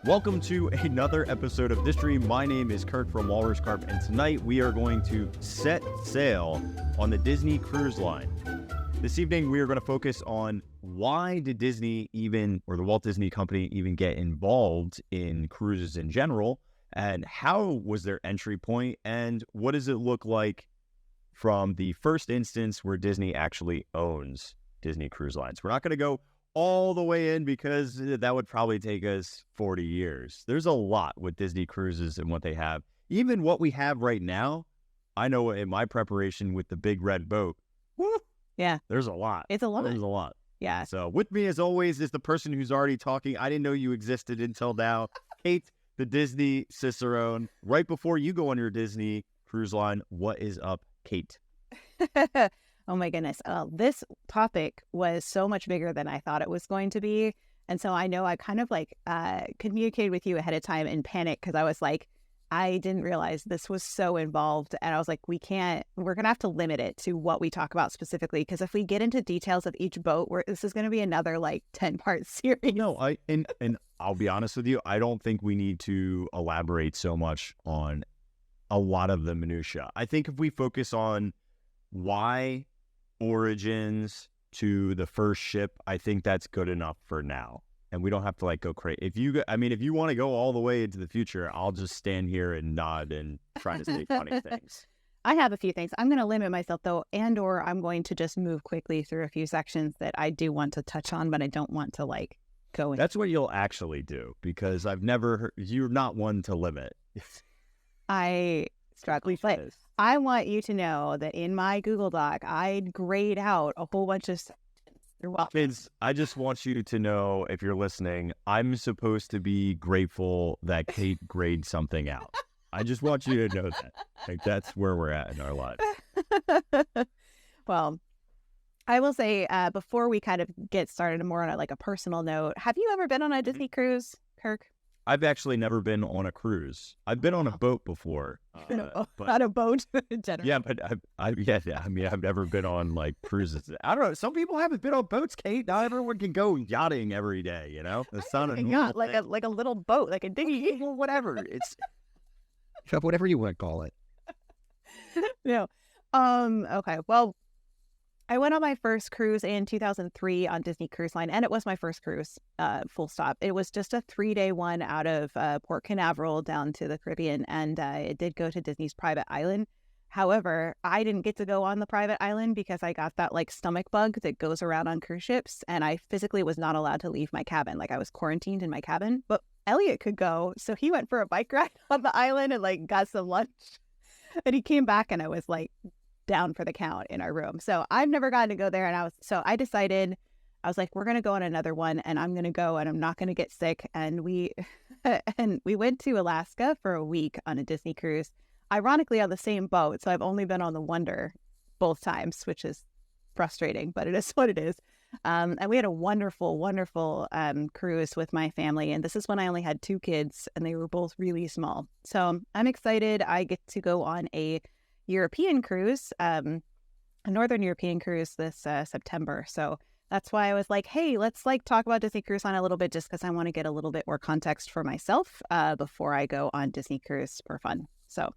Welcome to another episode of Distory. My name is Kirk from Walrus Carp, and tonight we are going to set sail on the Disney Cruise Line. This evening we are going to focus on why did Disney or the Walt Disney Company even get involved in cruises in general, and how was their entry point, and what does it look like from the first instance where Disney actually owns Disney Cruise Lines. We're not going to go all the way in because that would probably take us 40 years. There's a lot with Disney Cruises and what they have. Even what we have right now, I know in my preparation with the big red boat, yeah, there's a lot. It's a lot. There's a lot. Yeah. So with me, as always, is the person who's already talking. I didn't know you existed until now. Kate, the Disney Cicerone. Right before you go on your Disney Cruise Line, what is up, Kate? Oh my goodness. This topic was so much bigger than I thought it was going to be. And so I know I kind of communicated with you ahead of time in panic because I was like, I didn't realize this was so involved. And I was like, we're going to have to limit it to what we talk about specifically. Because if we get into details of each boat, this is going to be another 10-part series. No, and I'll be honest with you, I don't think we need to elaborate so much on a lot of the minutia. I think if we focus on why origins to the first ship, I think that's good enough for now, and we don't have to go crazy. If you want to go all the way into the future, I'll just stand here and nod and try to say funny things. I have a few things. I'm going to limit myself though, or I'm going to just move quickly through a few sections that I do want to touch on, but I don't want to go into. That's what you'll actually do, because I've never heard, you're not one to limit. I struggle. I want you to know that in my Google Doc, I grade out a whole bunch of sections. You're welcome. I just want you to know, if you're listening, I'm supposed to be grateful that Kate grades something out. I just want you to know that. That's where we're at in our lives. Well, I will say, before we kind of get started more on a personal note, have you ever been on a Disney cruise, Kirk? I've actually never been on a cruise. I've been on a boat before. But, not a boat in general. Yeah, but I've never been on cruises. I don't know. Some people haven't been on boats, Kate. Not everyone can go yachting every day, you know? It's not a yacht, like a little boat, like a dinghy. Well, whatever. It's whatever you want to call it. No. Okay. Well, I went on my first cruise in 2003 on Disney Cruise Line, and it was my first cruise, full stop. It was just a 3-day one out of Port Canaveral down to the Caribbean, and it did go to Disney's private island. However, I didn't get to go on the private island because I got that stomach bug that goes around on cruise ships, and I physically was not allowed to leave my cabin. I was quarantined in my cabin, but Elliot could go, so he went for a bike ride on the island and got some lunch, and he came back, and I was down for the count in our room. So I've never gotten to go there. And I decided, I was we're going to go on another one, and I'm going to go, and I'm not going to get sick. And we went to Alaska for a week on a Disney cruise, ironically on the same boat. So I've only been on the Wonder both times, which is frustrating, but it is what it is. And we had a wonderful, wonderful cruise with my family. And this is when I only had 2 kids, and they were both really small. So I'm excited. I get to go on a European cruise, a Northern European cruise this September. So that's why I was hey, let's talk about Disney Cruise Line a little bit, just because I want to get a little bit more context for myself before I go on Disney Cruise for fun. So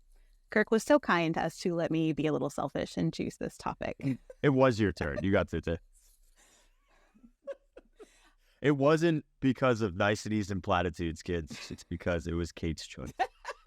Kirk was so kind as to let me be a little selfish and choose this topic. It was your turn. You got to. It wasn't because of niceties and platitudes, kids. It's because it was Kate's choice.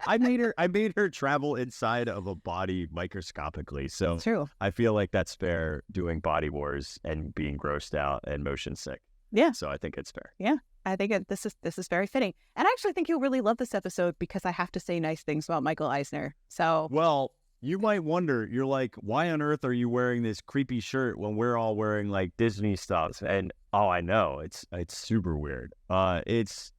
I made her travel inside of a body microscopically. So true. I feel like that's fair, doing body wars and being grossed out and motion sick. Yeah. So I think it's fair. Yeah. I think this is very fitting. And I actually think you'll really love this episode because I have to say nice things about Michael Eisner. So well, you might wonder, you're why on earth are you wearing this creepy shirt when we're all wearing Disney stuff? And I know it's super weird. It's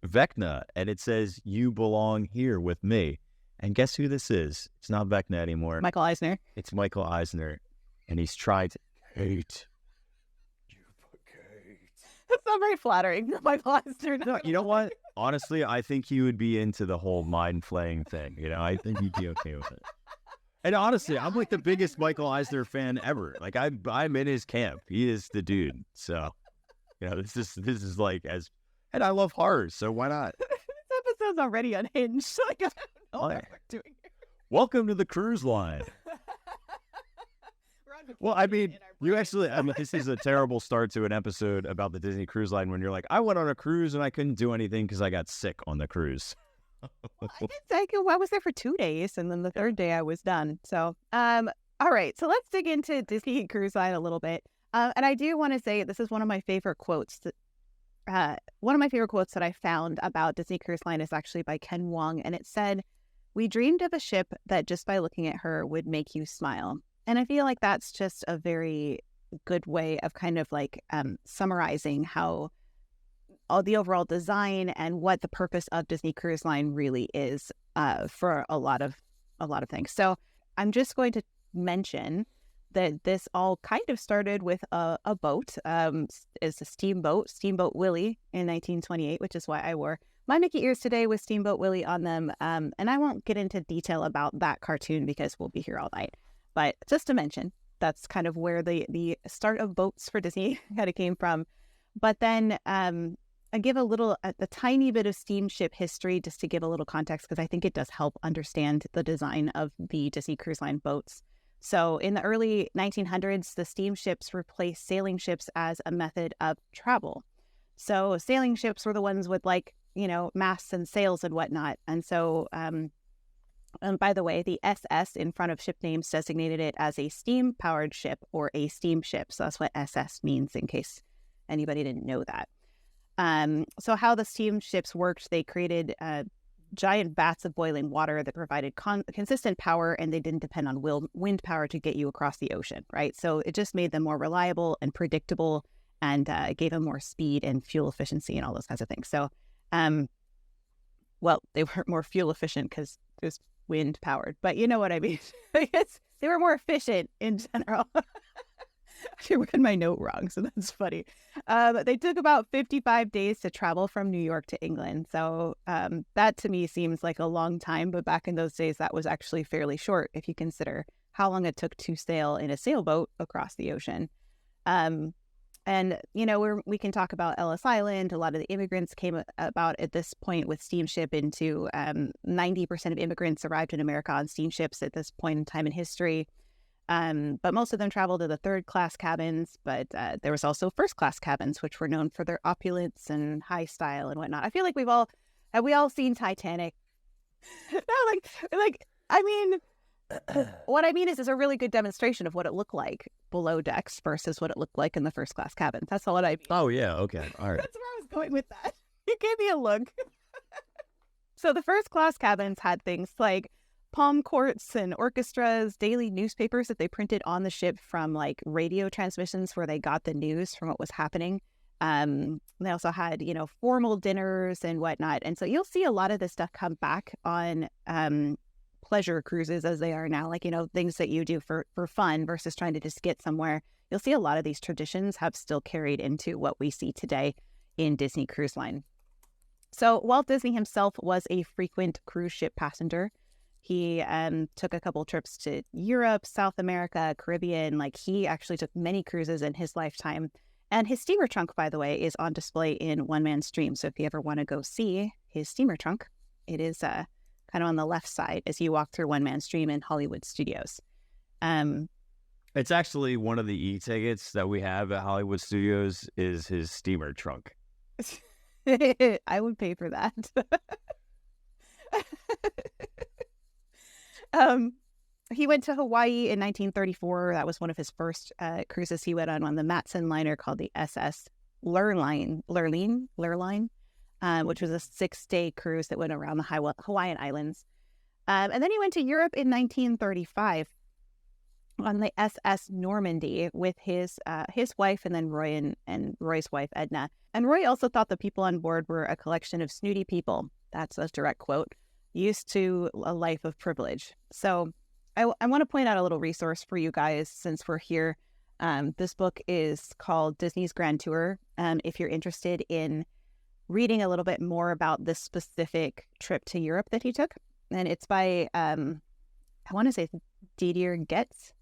Vecna, and it says, "You belong here with me." And guess who this is? It's not Vecna anymore. Michael Eisner. It's Michael Eisner, and he's tried to Kate. That's not very flattering, Michael Eisner. No, you know what? Honestly, I think he would be into the whole mind flaying thing. I think he'd be okay with it. And honestly, I'm the biggest Michael Eisner fan ever. I'm in his camp. He is the dude. So, this is as And I love horror, so why not? This episode's already unhinged. Like, I don't know what we're doing here. Welcome to the cruise line. Well, I mean, this is a terrible start to an episode about the Disney Cruise Line when you're like, I went on a cruise and I couldn't do anything because I got sick on the cruise. Well, I was there for 2 days, and then the third day I was done. So, all right. So let's dig into Disney Cruise Line a little bit. And I do want to say this is one of my favorite quotes. One of my favorite quotes that I found about Disney Cruise Line is actually by Ken Wong, and it said, "We dreamed of a ship that just by looking at her would make you smile." And I feel like that's just a very good way of kind of like summarizing how all the overall design and what the purpose of Disney Cruise Line really is for a lot of things. So I'm just going to mention that this all kind of started with a boat. It's a Steamboat Willie in 1928, which is why I wore my Mickey ears today with Steamboat Willie on them. And I won't get into detail about that cartoon because we'll be here all night. But just to mention, that's kind of where the start of boats for Disney kind of came from. But then I give a tiny bit of steamship history just to give a little context, because I think it does help understand the design of the Disney Cruise Line boats. So in the early 1900s, the steamships replaced sailing ships as a method of travel. So sailing ships were the ones with masts and sails and whatnot. And so, and by the way, the SS in front of ship names designated it as a steam-powered ship or a steamship. So that's what SS means, in case anybody didn't know that. So how the steamships worked, they created giant vats of boiling water that provided consistent power, and they didn't depend on wind power to get you across the ocean, right? So it just made them more reliable and predictable, and gave them more speed and fuel efficiency and all those kinds of things. So, well, they weren't more fuel efficient because it was wind powered, but you know what I mean. They were more efficient in general. I read my note wrong, so that's funny. They took about 55 days to travel from New York to England. So that to me seems like a long time, but back in those days, that was actually fairly short if you consider how long it took to sail in a sailboat across the ocean. And, we can talk about Ellis Island. A lot of the immigrants came about at this point with steamship into 90% of immigrants arrived in America on steamships at this point in time in history. But most of them traveled to the third-class cabins, but there was also first-class cabins, which were known for their opulence and high style and whatnot. I feel like have we all seen Titanic? No, I mean, what I mean is a really good demonstration of what it looked like below decks versus what it looked like in the first-class cabin. That's all what I mean. Oh, yeah, okay, all right. That's where I was going with that. You gave me a look. So the first-class cabins had things like palm courts and orchestras, daily newspapers that they printed on the ship from like radio transmissions where they got the news from what was happening. They also had, formal dinners and whatnot. And so you'll see a lot of this stuff come back on pleasure cruises as they are now, things that you do for fun versus trying to just get somewhere. You'll see a lot of these traditions have still carried into what we see today in Disney Cruise Line. So Walt Disney himself was a frequent cruise ship passenger. He took a couple trips to Europe, South America, Caribbean. He actually took many cruises in his lifetime. And his steamer trunk, by the way, is on display in One Man's Dream. So if you ever want to go see his steamer trunk, it is kind of on the left side as you walk through One Man's Dream in Hollywood Studios. It's actually one of the e-tickets that we have at Hollywood Studios is his steamer trunk. I would pay for that. He went to Hawaii in 1934. That was one of his first cruises he went on the Matson liner called the SS Lurline, which was a 6-day cruise that went around the Hawaiian Islands. And then he went to Europe in 1935 on the SS Normandy with his wife and then Roy and Roy's wife, Edna. And Roy also thought the people on board were a collection of snooty people. That's a direct quote. Used to a life of privilege. So I want to point out a little resource for you guys since we're here. This book is called Disney's Grand Tour. If you're interested in reading a little bit more about this specific trip to Europe that he took. And it's by, I want to say Didier Getz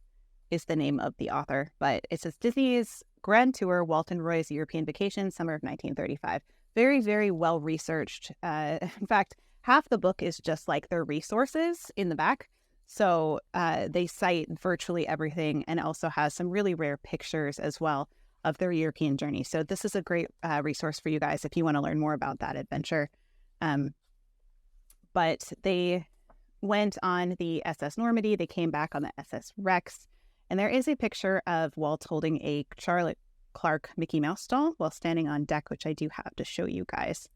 is the name of the author, but it says Disney's Grand Tour, Walt and Roy's European Vacation, Summer of 1935. very, very well researched. In fact, half the book is just like their resources in the back. So they cite virtually everything, and also has some really rare pictures as well of their European journey. So this is a great resource for you guys if you want to learn more about that adventure. But they went on the SS Normandy. They came back on the SS Rex. And there is a picture of Walt holding a Charlotte Clark Mickey Mouse doll while standing on deck, which I do have to show you guys.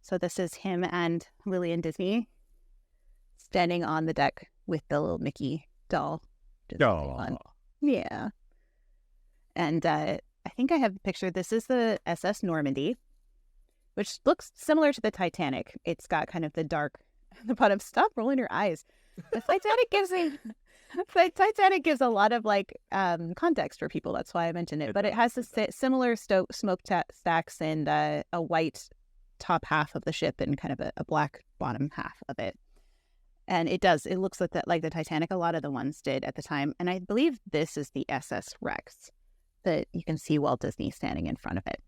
So this is him and Lillian Disney standing on the deck with the little Mickey doll. Oh, yeah. And I think I have the picture. This is the SS Normandy, which looks similar to the Titanic. It's got kind of the dark, the bottom. Stop rolling your eyes. The Titanic gives a lot of like context for people. That's why I mentioned it. But it has the similar smoke stacks and a white top half of the ship and kind of a black bottom half of it. And it looks like that, like the Titanic. A lot of the ones did at the time. And I believe this is the SS Rex that you can see Walt Disney standing in front of it.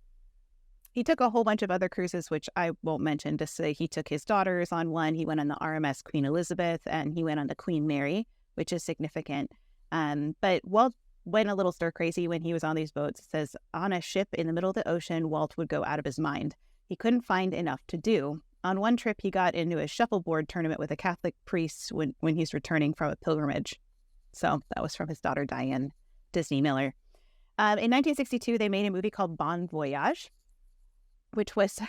He took a whole bunch of other cruises, which I won't mention. Just say he took his daughters on one. He went on the RMS Queen Elizabeth, and he went on the Queen Mary, which is significant. But Walt went a little stir crazy when he was on these boats. It says, on a ship in the middle of the ocean, Walt would go out of his mind. He couldn't find enough to do. On one trip, he got into a shuffleboard tournament with a Catholic priest when he's returning from a pilgrimage. So that was from his daughter, Diane Disney Miller. In 1962, they made a movie called Bon Voyage, which was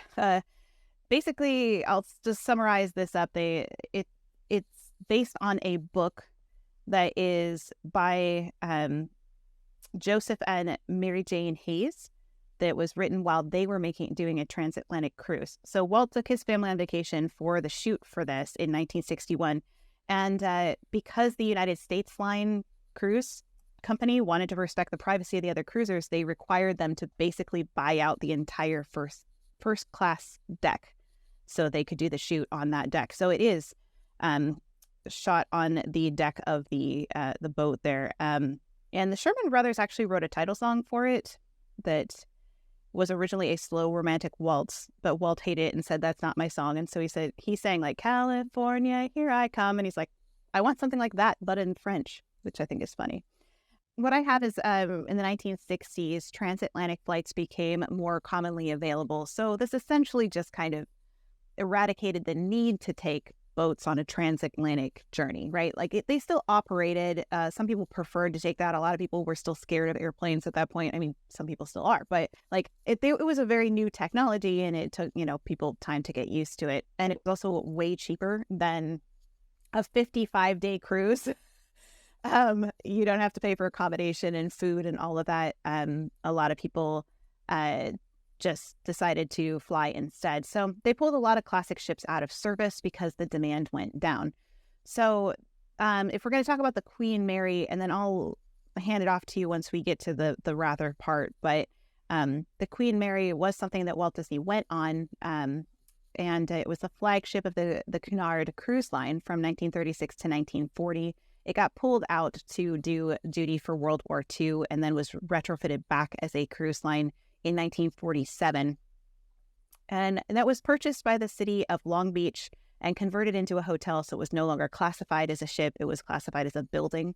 basically, I'll just summarize this up. It's based on a book that is by Joseph and Mary Jane Hayes that was written while they were doing a transatlantic cruise. So Walt took his family on vacation for the shoot for this in 1961. And because the United States Line Cruise Company wanted to respect the privacy of the other cruisers, they required them to basically buy out the entire first class deck so they could do the shoot on that deck. So it is shot on the deck of the boat there. And the Sherman Brothers actually wrote a title song for it that was originally a slow romantic waltz, but Walt hated it and said, that's not my song. And so he sang like, California, here I come. And he's like, I want something like that, but in French, which I think is funny. What I have is in the 1960s, transatlantic flights became more commonly available. So this essentially just kind of eradicated the need to take boats on a transatlantic journey, right? Like they still operated. Some people preferred to take that. A lot of people were still scared of airplanes at that point. I mean, some people still are, but like it was a very new technology, and it took, people time to get used to it. And it was also way cheaper than a 55-day cruise. You don't have to pay for accommodation and food and all of that. A lot of people just decided to fly instead. So they pulled a lot of classic ships out of service because the demand went down. So if we're going to talk about the Queen Mary, and then I'll hand it off to you once we get to the Wrather part, but the Queen Mary was something that Walt Disney went on, and it was the flagship of the Cunard Cruise Line from 1936 to 1940. It got pulled out to do duty for World War II and then was retrofitted back as a cruise line in 1947. And that was purchased by the city of Long Beach and converted into a hotel, so it was no longer classified as a ship. It was classified as a building.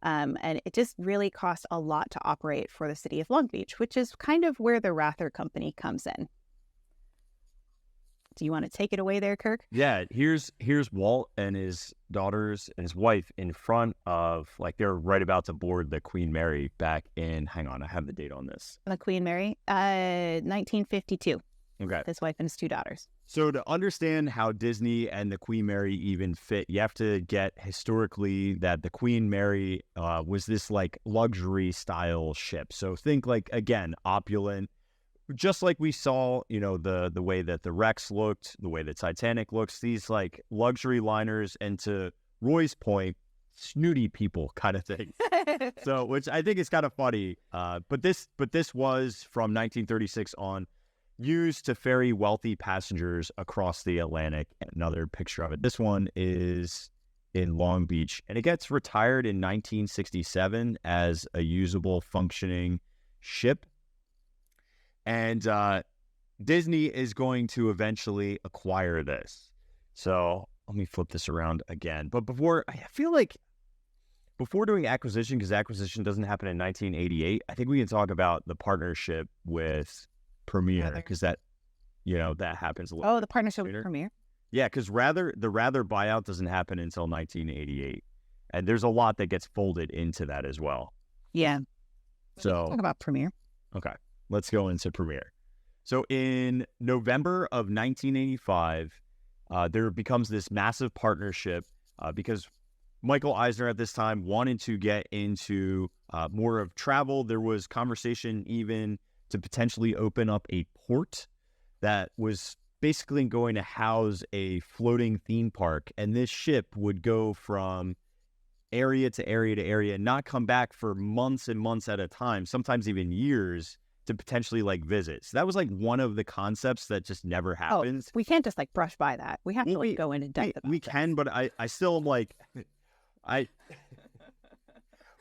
And it just really cost a lot to operate for the city of Long Beach, which is kind of where the Wrather Company comes in. Do you want to take it away there, Kirk? Yeah, here's Walt and his daughters and his wife in front of, like, they're right about to board the Queen Mary back in, hang on, I have the date on this. The Queen Mary, 1952. Okay. His wife and his two daughters. So to understand how Disney and the Queen Mary even fit, you have to get historically that the Queen Mary was this like luxury style ship. So think like, again, opulent, just like we saw, the way that the Rex looked, the way the Titanic looks, these like luxury liners, and to Roy's point, snooty people kind of thing. So, which I think is kind of funny. But this was from 1936 on, used to ferry wealthy passengers across the Atlantic. Another picture of it. This one is in Long Beach, and it gets retired in 1967 as a usable, functioning ship. And Disney is going to eventually acquire this. So let me flip this around again. But I feel like before doing acquisition, because acquisition doesn't happen in 1988, I think we can talk about the partnership with Premiere, because that happens a little. Oh, the partnership with Premiere. Yeah, because the Wrather buyout doesn't happen until 1988, and there's a lot that gets folded into that as well. Yeah. So let's talk about Premiere. Okay, let's go into Premiere. So in November of 1985, there becomes this massive partnership because Michael Eisner at this time wanted to get into more of travel. There was conversation even to potentially open up a port that was basically going to house a floating theme park. And this ship would go from area to area to area, not come back for months and months at a time, sometimes even years, to potentially visit. So that was one of the concepts that just never happens. We can't just brush by that. We have to go in depth about we can, but I still am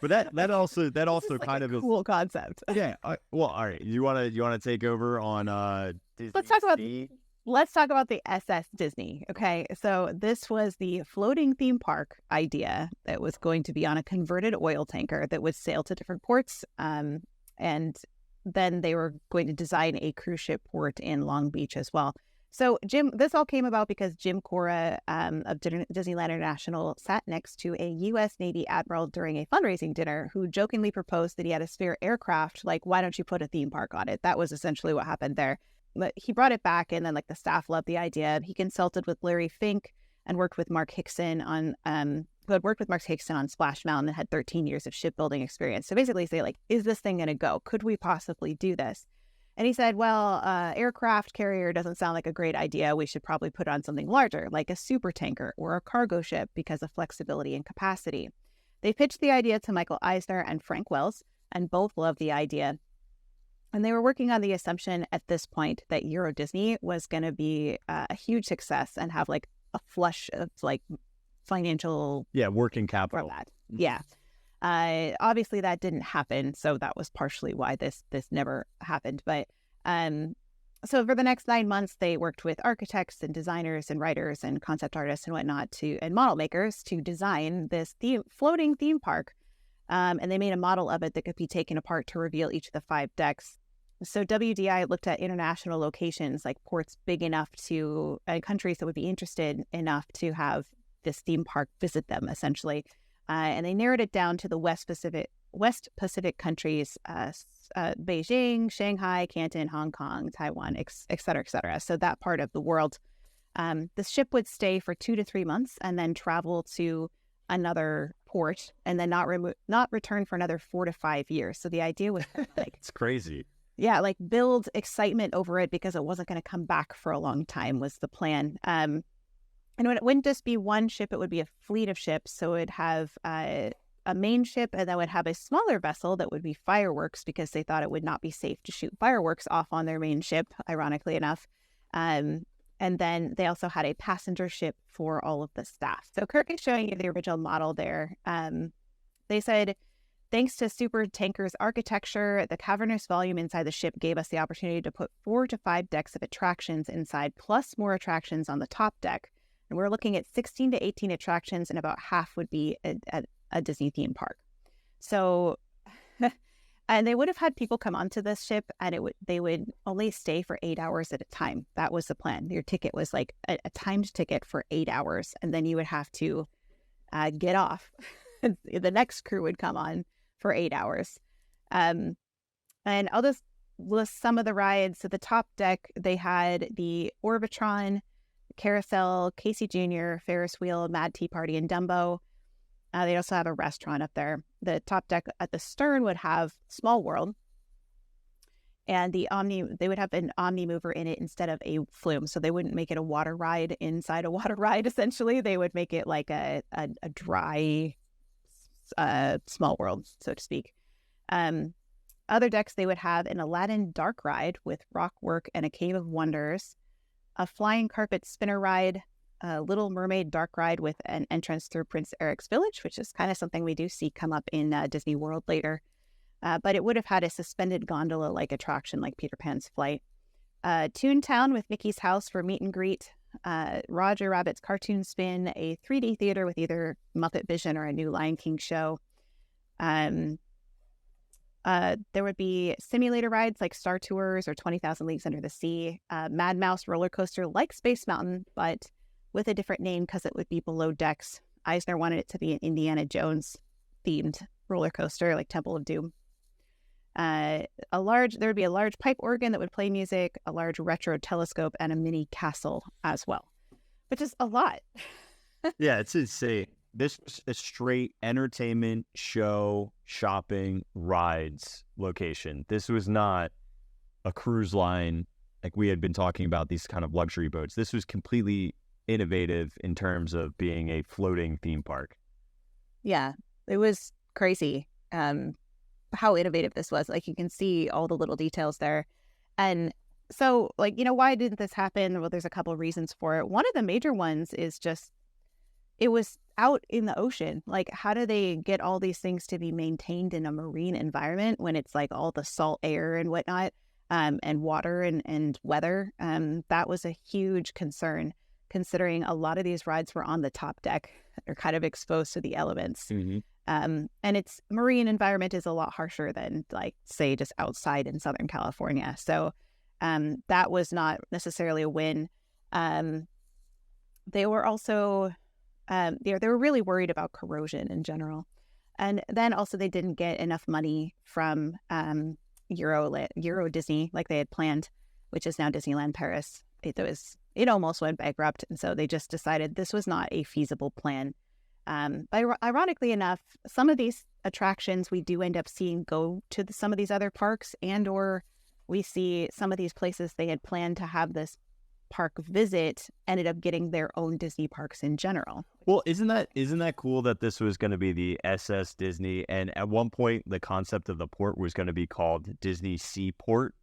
but that also kind of a cool concept. Yeah. Well, all right. You wanna take over on Disney? Let's talk about the SS Disney. Okay, so this was the floating theme park idea that was going to be on a converted oil tanker that would sail to different ports, and then they were going to design a cruise ship port in Long Beach as well. So this all came about because Jim Cora of Disneyland International sat next to a U.S. Navy admiral during a fundraising dinner who jokingly proposed that he had a spare aircraft. Why don't you put a theme park on it? That was essentially what happened there. But he brought it back, and then the staff loved the idea. He consulted with Larry Fink and worked with Mark Hickson on Splash Mountain and had 13 years of shipbuilding experience. So basically say is this thing going to go? Could we possibly do this? And he said, well, aircraft carrier doesn't sound like a great idea. We should probably put on something larger, like a super tanker or a cargo ship, because of flexibility and capacity. They pitched the idea to Michael Eisner and Frank Wells, and both loved the idea. And they were working on the assumption at this point that Euro Disney was going to be a huge success and have a flush of financial working capital. For that. Yeah. Obviously that didn't happen, so that was partially why this never happened. But so for the next 9 months, they worked with architects and designers and writers and concept artists and whatnot and model makers to design this floating theme park. And they made a model of it that could be taken apart to reveal each of the 5 decks. So WDI looked at international locations, like ports big enough to countries that would be interested enough to have this theme park visit them, essentially. And they narrowed it down to the West Pacific countries, Beijing, Shanghai, Canton, Hong Kong, Taiwan, et cetera, et cetera. So that part of the world. The ship would stay for 2 to 3 months and then travel to another port and then not return for another 4 to 5 years. So the idea was it's crazy. Yeah, build excitement over it because it wasn't going to come back for a long time was the plan. And it wouldn't just be one ship, it would be a fleet of ships. So it would have a main ship, and then would have a smaller vessel that would be fireworks, because they thought it would not be safe to shoot fireworks off on their main ship, ironically enough. And then they also had a passenger ship for all of the staff. So Kirk is showing you the original model there. They said, thanks to super tanker's architecture, the cavernous volume inside the ship gave us the opportunity to put 4 to 5 decks of attractions inside, plus more attractions on the top deck. And we're looking at 16 to 18 attractions, and about half would be at a Disney theme park. So, and they would have had people come onto this ship, and they would only stay for 8 hours at a time. That was the plan. Your ticket was a timed ticket for 8 hours, and then you would have to get off. The next crew would come on for 8 hours. And I'll just list some of the rides. So the top deck, they had the Orbitron, Carousel, Casey Jr., Ferris Wheel, Mad Tea Party, and Dumbo. They also have a restaurant up there. The top deck at the stern would have Small World, and they would have an Omni Mover in it instead of a flume. So they wouldn't make it a water ride inside a water ride. Essentially, they would make it like a dry Small World, so to speak. Other decks, they would have an Aladdin Dark Ride with rock work and a Cave of Wonders, a flying carpet spinner ride, a Little Mermaid Dark Ride with an entrance through Prince Eric's Village, which is kind of something we do see come up in Disney World later. But it would have had a suspended gondola-like attraction like Peter Pan's Flight. Toontown with Mickey's House for meet and greet, Roger Rabbit's Cartoon Spin, a 3D theater with either Muppet Vision or a new Lion King show. There would be simulator rides like Star Tours or 20,000 Leagues Under the Sea, Mad Mouse roller coaster like Space Mountain, but with a different name because it would be below decks. Eisner wanted it to be an Indiana Jones themed roller coaster like Temple of Doom. There would be a large pipe organ that would play music, a large retro telescope, and a mini castle as well, which is a lot. Yeah, it's insane. This was a straight entertainment, show, shopping, rides location. This was not a cruise line like we had been talking about, these kind of luxury boats. This was completely innovative in terms of being a floating theme park. Yeah, it was crazy how innovative this was. Like, you can see all the little details there. And so, like, why didn't this happen? Well, there's a couple of reasons for it. One of the major ones is just it was out in the ocean. Like, how do they get all these things to be maintained in a marine environment when it's like all the salt air and whatnot, and water and weather? That was a huge concern, considering a lot of these rides were on the top deck. They're kind of exposed to the elements. Mm-hmm. And its marine environment is a lot harsher than, like, say, just outside in Southern California. So that was not necessarily a win. They were also, they were really worried about corrosion in general. And then also they didn't get enough money from Euro Disney like they had planned, which is now Disneyland Paris. It almost went bankrupt. And so they just decided this was not a feasible plan. But ironically enough, some of these attractions we do end up seeing go to some of these other parks, and or we see some of these places they had planned to have this park visit ended up getting their own Disney parks in general. Well, isn't that cool that this was going to be the SS Disney, and at one point the concept of the port was going to be called Disney Seaport.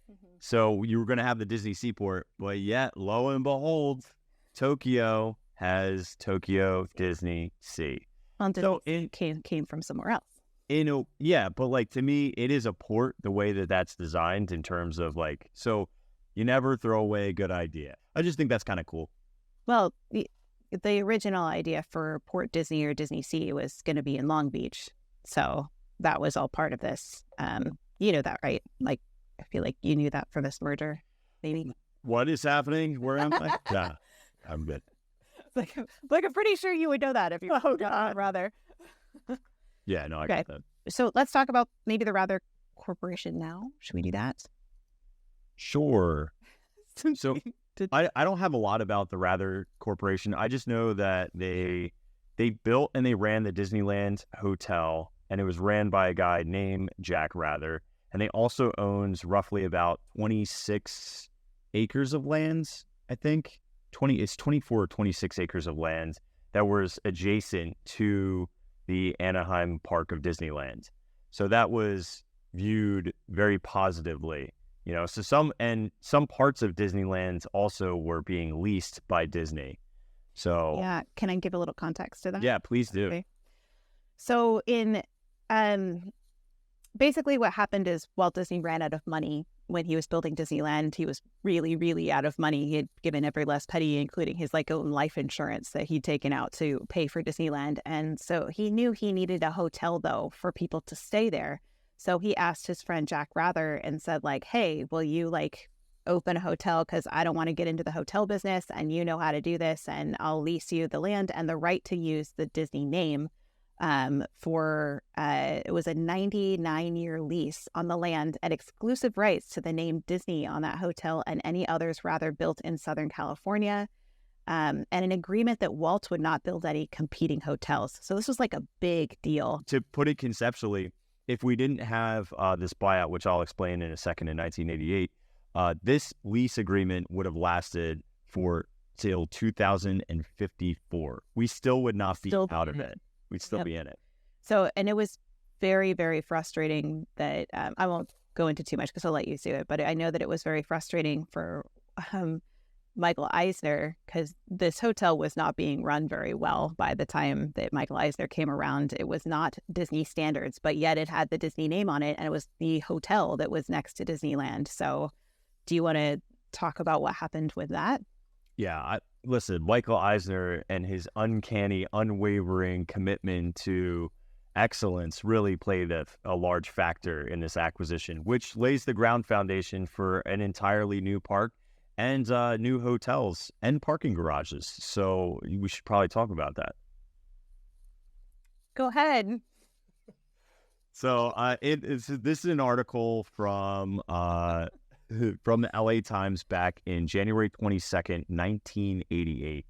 Mm-hmm. So you were going to have the Disney Seaport, but yet, lo and behold, Tokyo has Tokyo Disney Sea. Well, so it came from somewhere else. Yeah, but like, to me, it is a port the way that that's designed in terms of, like, so you never throw away a good idea. I just think that's kind of cool. Well, the original idea for Port Disney or Disney Sea was going to be in Long Beach. So that was all part of this. You know that, right? Like, I feel like you knew that for this merger, maybe. What is happening? Where am I? Nah, I'm good. Like I'm pretty sure you would know that if you Wrather. Yeah, no, I got that. So let's talk about maybe the Wrather Corporation now. Should we do that? Sure. So I don't have a lot about the Wrather Corporation. I just know that they built and they ran the Disneyland Hotel, and it was ran by a guy named Jack Wrather. And they also owns roughly about 26 acres of lands, I think. It's 24 or 26 acres of land that was adjacent to the Anaheim Park of Disneyland. So that was viewed very positively, so some parts of Disneyland also were being leased by Disney. So yeah, can I give a little context to that? Yeah, please do. Okay. So in basically what happened is Walt Disney ran out of money when he was building Disneyland. He was really, really out of money. He had given every last penny, including his own life insurance that he'd taken out to pay for Disneyland. And so he knew he needed a hotel, though, for people to stay there. So he asked his friend Jack Wrather and said, like, hey, will you open a hotel? Because I don't want to get into the hotel business, and you know how to do this, and I'll lease you the land and the right to use the Disney name. It was a 99-year lease on the land and exclusive rights to the name Disney on that hotel and any others Wrather built in Southern California, and an agreement that Walt would not build any competing hotels. So this was like a big deal. To put it conceptually, if we didn't have this buyout, which I'll explain in a second, in 1988, this lease agreement would have lasted till 2054. We still would not be out of it. We'd still be in it. So, and it was very, very frustrating that, I won't go into too much because I'll let you do it, but I know that it was very frustrating for Michael Eisner, because this hotel was not being run very well by the time that Michael Eisner came around. It was not Disney standards, but yet it had the Disney name on it, and it was the hotel that was next to Disneyland. So do you want to talk about what happened with that. Yeah, listen, Michael Eisner and his uncanny, unwavering commitment to excellence really played a large factor in this acquisition, which lays the ground foundation for an entirely new park and new hotels and parking garages. So we should probably talk about that. Go ahead. So this is an article from the LA Times back in January 22nd, 1988.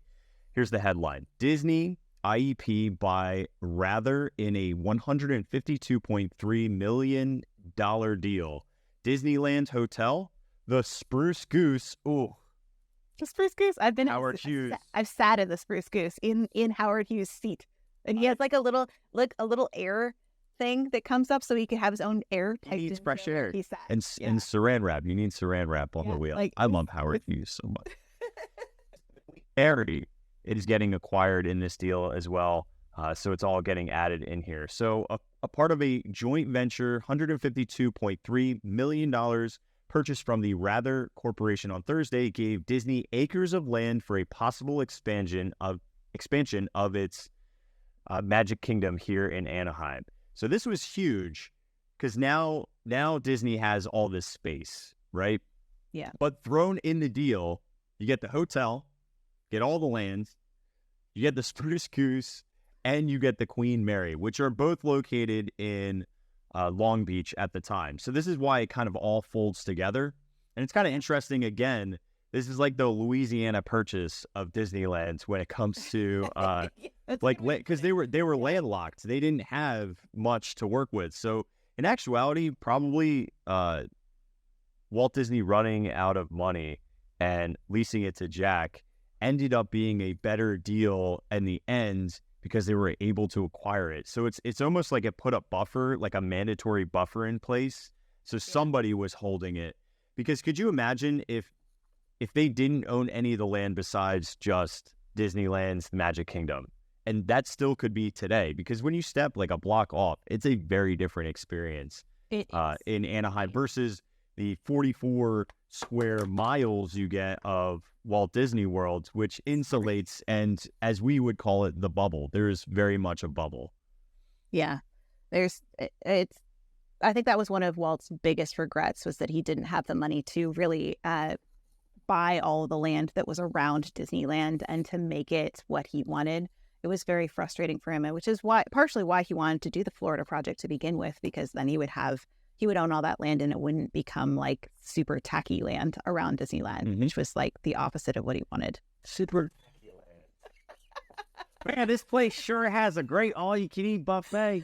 Here's the headline. Disney IEP by Wrather in a $152.3 million deal. Disneyland Hotel, the Spruce Goose. Ooh. The Spruce Goose. Howard Hughes. I've sat in the Spruce Goose in Howard Hughes' seat. And he has like a little air thing that comes up so he can have his own air. He needs fresh air. And saran wrap. You need saran wrap on the wheel. I love Howard Hughes so much. Mary, it is getting acquired in this deal as well. So it's all getting added in here. So a part of a joint venture, $152.3 million purchased from the Wrather Corporation on Thursday gave Disney acres of land for a possible expansion of its Magic Kingdom here in Anaheim. So this was huge because now Disney has all this space, right? Yeah. But thrown in the deal, you get the hotel, get all the land, you get the Spruce Goose, and you get the Queen Mary, which are both located in Long Beach at the time. So this is why it kind of all folds together. And it's kind of interesting, again, this is like the Louisiana purchase of Disneyland when it comes to because they were landlocked. They didn't have much to work with. So in actuality, probably Walt Disney running out of money and leasing it to Jack ended up being a better deal in the end because they were able to acquire it. So it's almost like it put a buffer, like a mandatory buffer in place. So somebody was holding it. Because could you imagine if they didn't own any of the land besides just Disneyland's Magic Kingdom? And that still could be today, because when you step like a block off, it's a very different experience in Anaheim versus the 44 square miles you get of Walt Disney World, which insulates and, as we would call it, the bubble. There is very much a bubble. Yeah, I think that was one of Walt's biggest regrets, was that he didn't have the money to really buy all the land that was around Disneyland and to make it what he wanted. It was very frustrating for him, which is partially why he wanted to do the Florida project to begin with, because then he would own all that land and it wouldn't become like super tacky land around Disneyland, which was like the opposite of what he wanted. Super tacky land. Man, this place sure has a great all-you-can-eat buffet.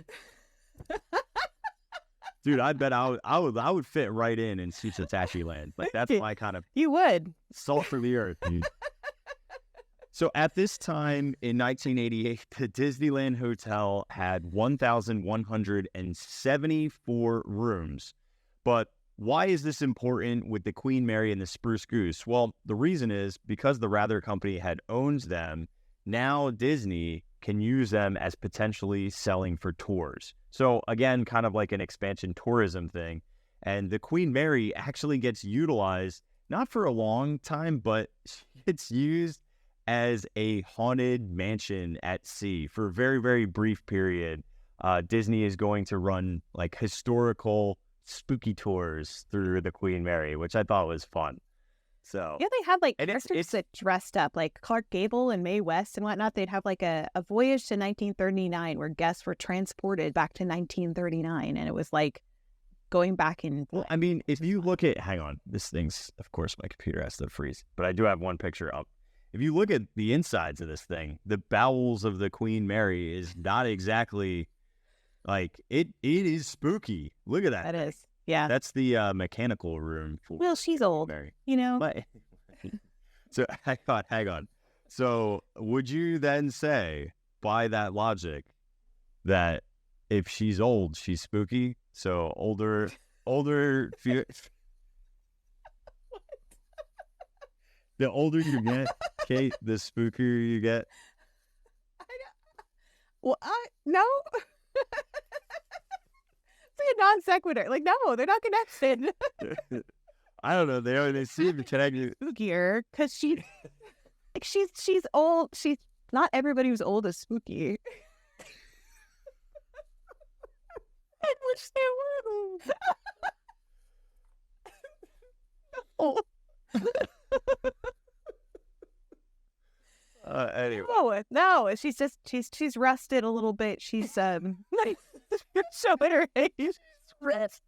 Dude, I bet I would fit right in Suits Tacky Land. Like, that's my kind of... You would. Salt for the earth, dude. So at this time in 1988, the Disneyland Hotel had 1,174 rooms. But why is this important with the Queen Mary and the Spruce Goose? Well, the reason is because the Wrather Company had owned them, now Disney can use them as potentially selling for tours. So again, kind of like an expansion tourism thing. And the Queen Mary actually gets utilized, not for a long time, but it's used as a haunted mansion at sea for a very, very brief period. Disney is going to run like historical spooky tours through the Queen Mary, which I thought was fun. So yeah, they had like characters that dressed up, like Clark Gable and Mae West and whatnot. They'd have like a voyage to 1939 where guests were transported back to 1939, and it was like going back in. Well, I mean, if you look at, hang on, this thing's, of course, my computer has to freeze, but I do have one picture up. If you look at the insides of this thing, the bowels of the Queen Mary is not exactly like it is spooky. Look at that. That is. Yeah. That's the mechanical room. Well, she's old, Mary. you know. But, so hang on. So would you then say, by that logic, that if she's old, she's spooky? So older. The older you get, Kate, the spookier you get. Well, no. It's like a non sequitur. Like, no, they're not connected. I don't know. They seem connected. Spookier because she's old. She's not everybody who's old is spooky. I wish they were. Anyway. No, she's rusted a little bit. She's showing her age. She's rest.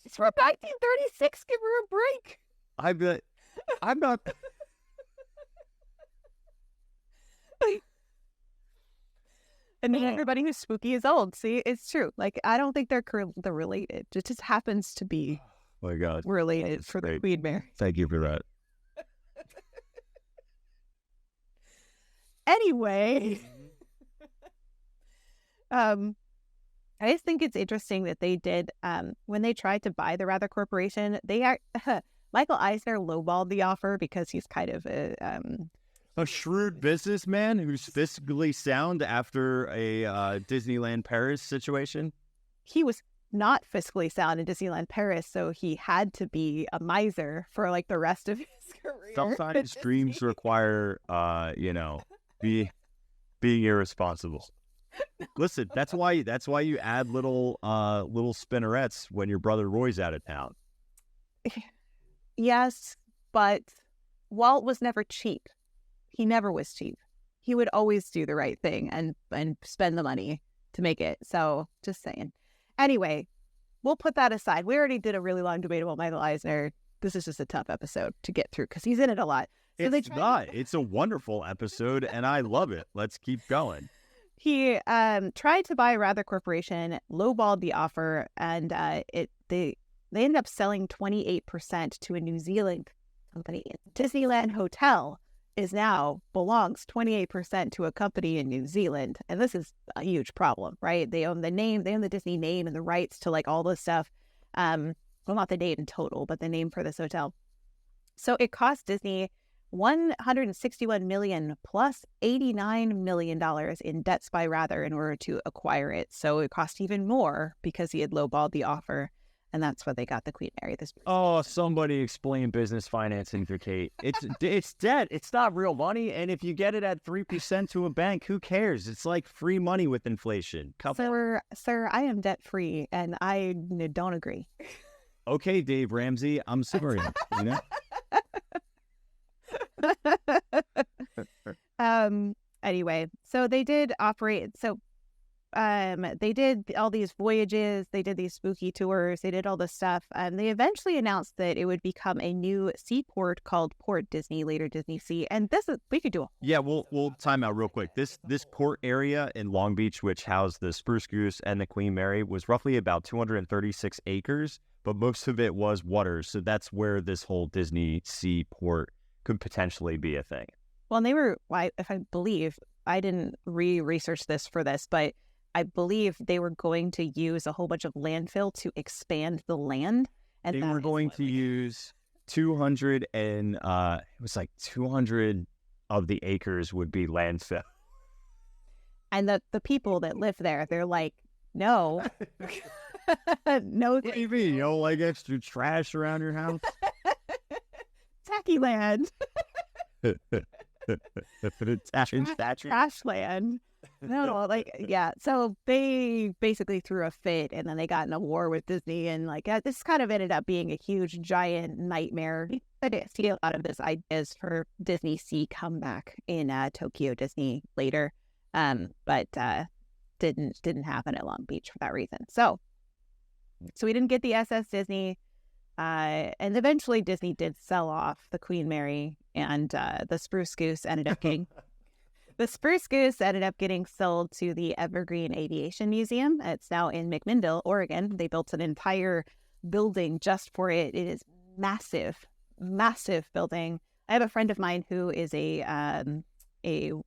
She's from 1936. Give her a break. I'm not. And then everybody who's spooky is old. See, it's true. Like, I don't think they're related. It just happens to be Oh my God. related for the Queen Mary. Thank you for that. Anyway, I just think it's interesting that they did, when they tried to buy the Wrather Corporation, Michael Eisner lowballed the offer because he's kind of a shrewd businessman who's fiscally sound after a Disneyland Paris situation. He was not fiscally sound in Disneyland Paris, so he had to be a miser for like the rest of his career. Sometimes dreams require, being irresponsible. Listen, that's why you add little spinnerets when your brother Roy's out of town. Yes, but Walt was never cheap. He never was cheap. He would always do the right thing and spend the money to make it. So just saying. Anyway, we'll put that aside. We already did a really long debate about Michael Eisner. This is just a tough episode to get through because he's in it a lot. So it's not. It's a wonderful episode, and I love it. Let's keep going. He tried to buy Wrather Corporation, lowballed the offer, and they ended up selling 28% to a New Zealand company. Disneyland Hotel belongs 28% to a company in New Zealand, and this is a huge problem, right? They own the name, they own the Disney name and the rights to like all this stuff. Well, not the name in total, but the name for this hotel. So it cost Disney $161 million plus $89 million in debts by Wrather in order to acquire it. So it cost even more because he had lowballed the offer, and that's why they got the Queen Mary. Somebody explain business financing to Kate. It's debt. It's not real money, and if you get it at 3% to a bank, who cares? It's like free money with inflation. Sir, I am debt free, and I don't agree. Okay, Dave Ramsey, I'm sorry. Anyway, so they did operate. So they did all these voyages, they did these spooky tours, they did all this stuff, and they eventually announced that it would become a new seaport called Port Disney, later Disney Sea. And we could do we'll time out real quick. This port area in Long Beach, which housed the Spruce Goose and the Queen Mary, was roughly about 236 acres, but most of it was water. So that's where this whole Disney Sea port could potentially be a thing. Well, and they were, if I believe, I didn't research this for this, but I believe they were going to use a whole bunch of landfill to expand the land. And they were going to use 200 and it was like 200 of the acres would be landfill. And the people that live there, they're like, no. No. What do you mean? You don't like extra trash around your house? Tacky land. Trash land. No, so they basically threw a fit, and then they got in a war with Disney, and this kind of ended up being a huge giant nightmare. I did see a lot of this ideas for Disney Sea comeback in Tokyo Disney later, but didn't happen at Long Beach for that reason. So we didn't get the SS Disney. And eventually Disney did sell off the Queen Mary, and the Spruce Goose ended up getting sold to the Evergreen Aviation Museum. It's now in McMinnville, Oregon. They built an entire building just for it. It is massive building. I have a friend of mine who is a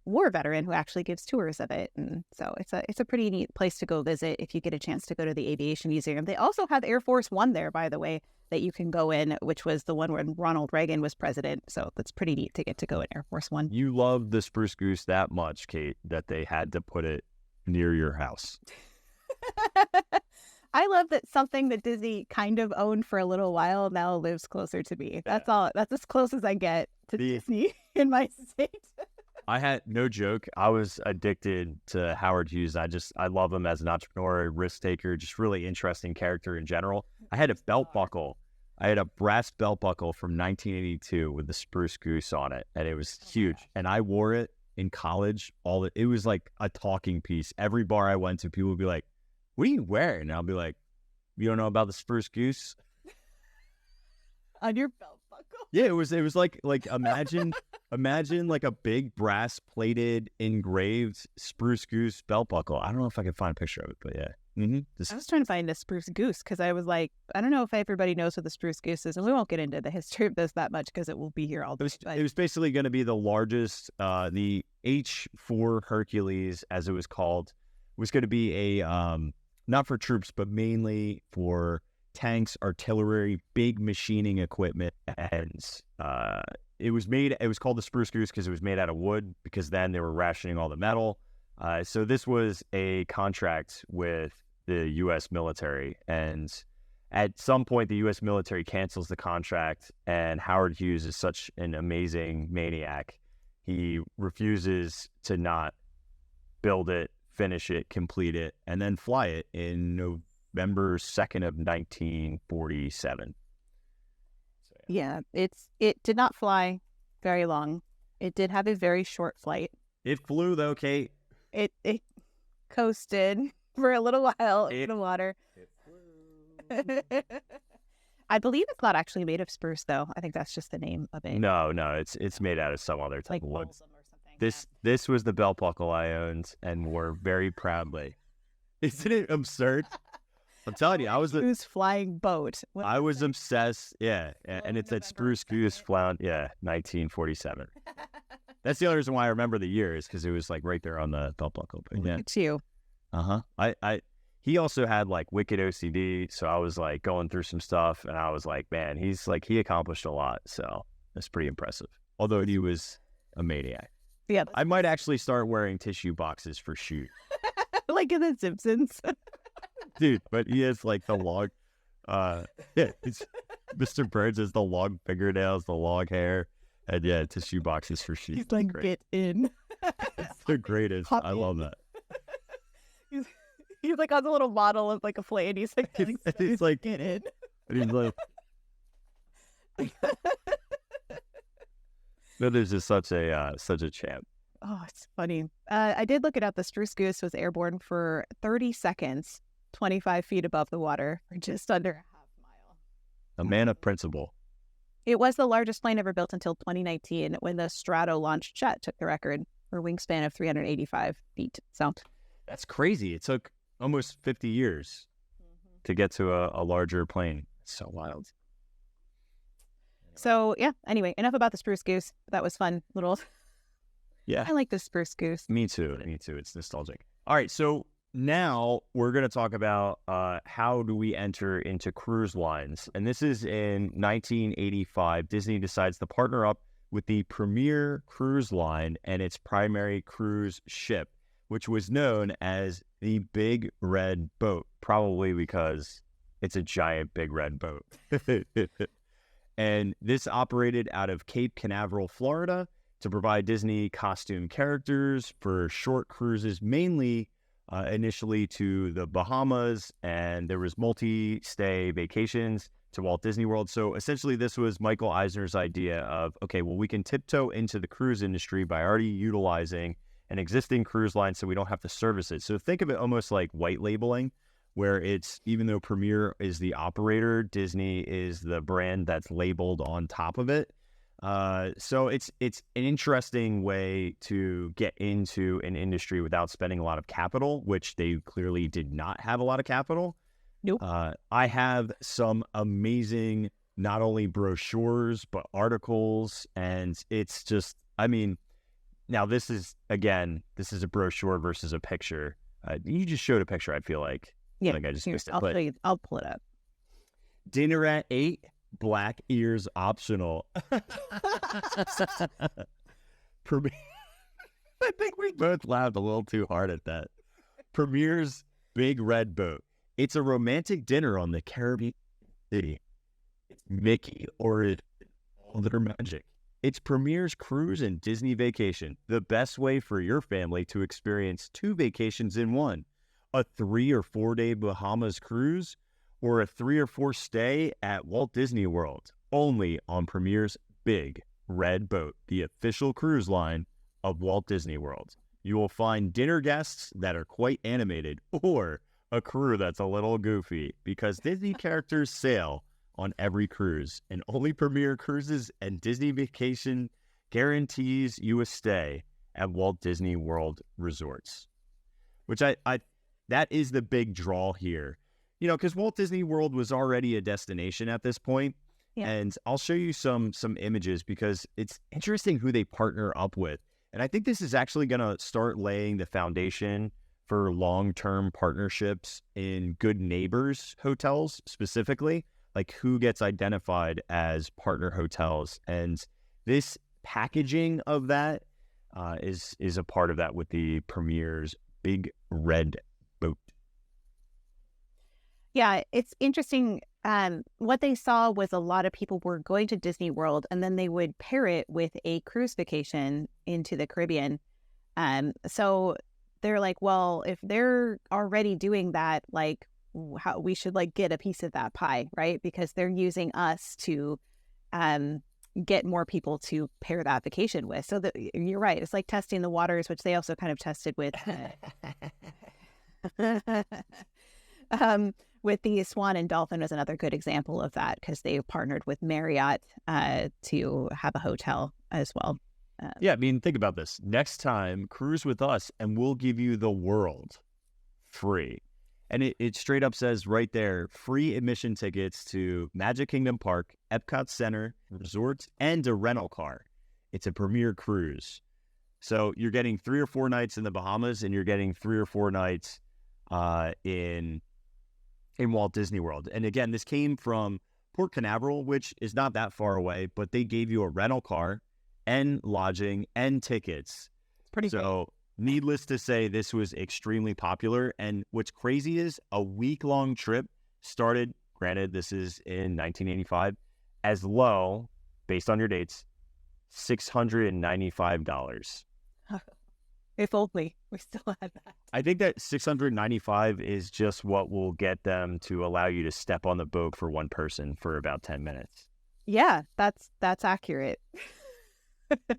war veteran who actually gives tours of it, and so it's a pretty neat place to go visit if you get a chance to go to the Aviation Museum. They also have Air Force One there, by the way, that you can go in, which was the one when Ronald Reagan was president. So that's pretty neat to get to go in Air Force One. You love the Spruce Goose that much, Kate, that they had to put it near your house. I love that something that Disney kind of owned for a little while now lives closer to me. That's all. That's as close as I get to Disney in my state. I had no joke. I was addicted to Howard Hughes. I love him as an entrepreneur, risk taker, just really interesting character in general. I had a belt buckle. I had a brass belt buckle from 1982 with the Spruce Goose on it, and it was huge. And I wore it in college. It was like a talking piece. Every bar I went to, people would be like, "What are you wearing?" And I'll be like, "You don't know about the Spruce Goose?" On your belt buckle? Yeah, it was like imagine like a big brass plated engraved Spruce Goose belt buckle. I don't know if I can find a picture of it, but yeah. I was trying to find a Spruce Goose because I was like, I don't know if everybody knows what the Spruce Goose is, and we won't get into the history of this that much because it will be here all day. It was basically going to be the largest, the H-4 Hercules, as it was called, was going to be a, not for troops, but mainly for tanks, artillery, big machining equipment. And it was called the Spruce Goose because it was made out of wood, because then they were rationing all the metal. So this was a contract with the U.S. military, and at some point the U.S. military cancels the contract, and Howard Hughes is such an amazing maniac. He refuses to not build it, finish it, complete it, and then fly it in November 2nd of 1947. So, yeah, it did not fly very long. It did have a very short flight. It flew though, Kate. It coasted for a little while in the water. I believe it's not actually made of spruce, though. I think that's just the name of it. No, it's made out of some other type like of wood. or something. This was the belt buckle I owned and wore very proudly. Isn't it absurd? I'm telling you, I was Goose flying boat. I was obsessed. Yeah, and it said Spruce Goose flown. Yeah, 1947. That's the only reason why I remember the year, is because it was like right there on the belt buckle. But yeah, it's you. He also had like wicked OCD, so I was like going through some stuff, and I was like, man, he accomplished a lot, so that's pretty impressive. Although he was a maniac. Yeah, I might actually start wearing tissue boxes for shoot. Like in The Simpsons. Dude, but he has like the long, Mr. Burns has the long fingernails, the long hair, and yeah, tissue boxes for shoot. He's like, great. Get in. It's the greatest. Pop I love that. He's like on the little model of like a plane. He's like, he's like, get in. And he's like, no, there's just such a champ. Oh, it's funny. I did look it up. The Spruce Goose was airborne for 30 seconds, 25 feet above the water, for just under a half mile. A man of principle. It was the largest plane ever built until 2019, when the Strato launched jet took the record for wingspan of 385 feet. So that's crazy. It took almost 50 years to get to a larger plane. It's so wild. So yeah, anyway, enough about the Spruce Goose. That was fun. Little. Yeah. I like the Spruce Goose. Me too. It's nostalgic. All right. So now we're going to talk about how do we enter into cruise lines. And this is in 1985. Disney decides to partner up with the Premier Cruise Line and its primary cruise ship, which was known as the Big Red Boat, probably because it's a giant big red boat. And this operated out of Cape Canaveral, Florida, to provide Disney costume characters for short cruises, mainly initially to the Bahamas, and there was multi-stay vacations to Walt Disney World. So essentially this was Michael Eisner's idea of, okay, well, we can tiptoe into the cruise industry by already utilizing an existing cruise line so we don't have to service it. So think of it almost like white labeling, where it's, even though Premier is the operator, Disney is the brand that's labeled on top of it. So it's an interesting way to get into an industry without spending a lot of capital, which they clearly did not have a lot of capital. Nope. I have some amazing, not only brochures, but articles. And it's just, I mean, now this is a brochure versus a picture. You just showed a picture, I feel like. Yeah. Like I just missed it. I'll show you. I'll pull it up. Dinner at 8. Black ears optional. I think we both laughed a little too hard at that. Premier's Big Red Boat. It's a romantic dinner on the Caribbean Sea. It's Mickey or all their magic. It's Premier's Cruise and Disney Vacation, the best way for your family to experience 2 vacations in one. A 3 or 4 day Bahamas cruise or a 3 or 4 stay at Walt Disney World, only on Premier's Big Red Boat, the official cruise line of Walt Disney World. You will find dinner guests that are quite animated or a crew that's a little goofy because Disney characters sail on every cruise, and only Premier Cruises and Disney Vacation guarantees you a stay at Walt Disney World resorts, which I that is the big draw here, because Walt Disney World was already a destination at this point. Yeah. And I'll show you some images because it's interesting who they partner up with. And I think this is actually going to start laying the foundation for long-term partnerships in Good Neighbors hotels specifically, like who gets identified as partner hotels. And this packaging of that is a part of that with the Premier's Big Red Boat. Yeah, it's interesting. What they saw was a lot of people were going to Disney World and then they would pair it with a cruise vacation into the Caribbean. So they're like, well, if they're already doing that, like how we should like get a piece of that pie, right? Because they're using us to get more people to pair that vacation with. So you're right. It's like testing the waters, which they also kind of tested with with the Swan and Dolphin is another good example of that because they partnered with Marriott to have a hotel as well. Yeah, I mean, think about this. Next time, cruise with us and we'll give you the world free. And it straight up says right there, free admission tickets to Magic Kingdom Park, Epcot Center, resorts, and a rental car. It's a Premier cruise. So you're getting 3 or 4 nights in the Bahamas and you're getting 3 or 4 nights in Walt Disney World. And again, this came from Port Canaveral, which is not that far away, but they gave you a rental car and lodging and tickets. It's pretty so needless to say, this was extremely popular. And what's crazy is a week-long trip started, granted, this is in 1985, as low, based on your dates, $695. If only we still had that. I think that $695 is just what will get them to allow you to step on the boat for one person for about 10 minutes. Yeah, that's accurate.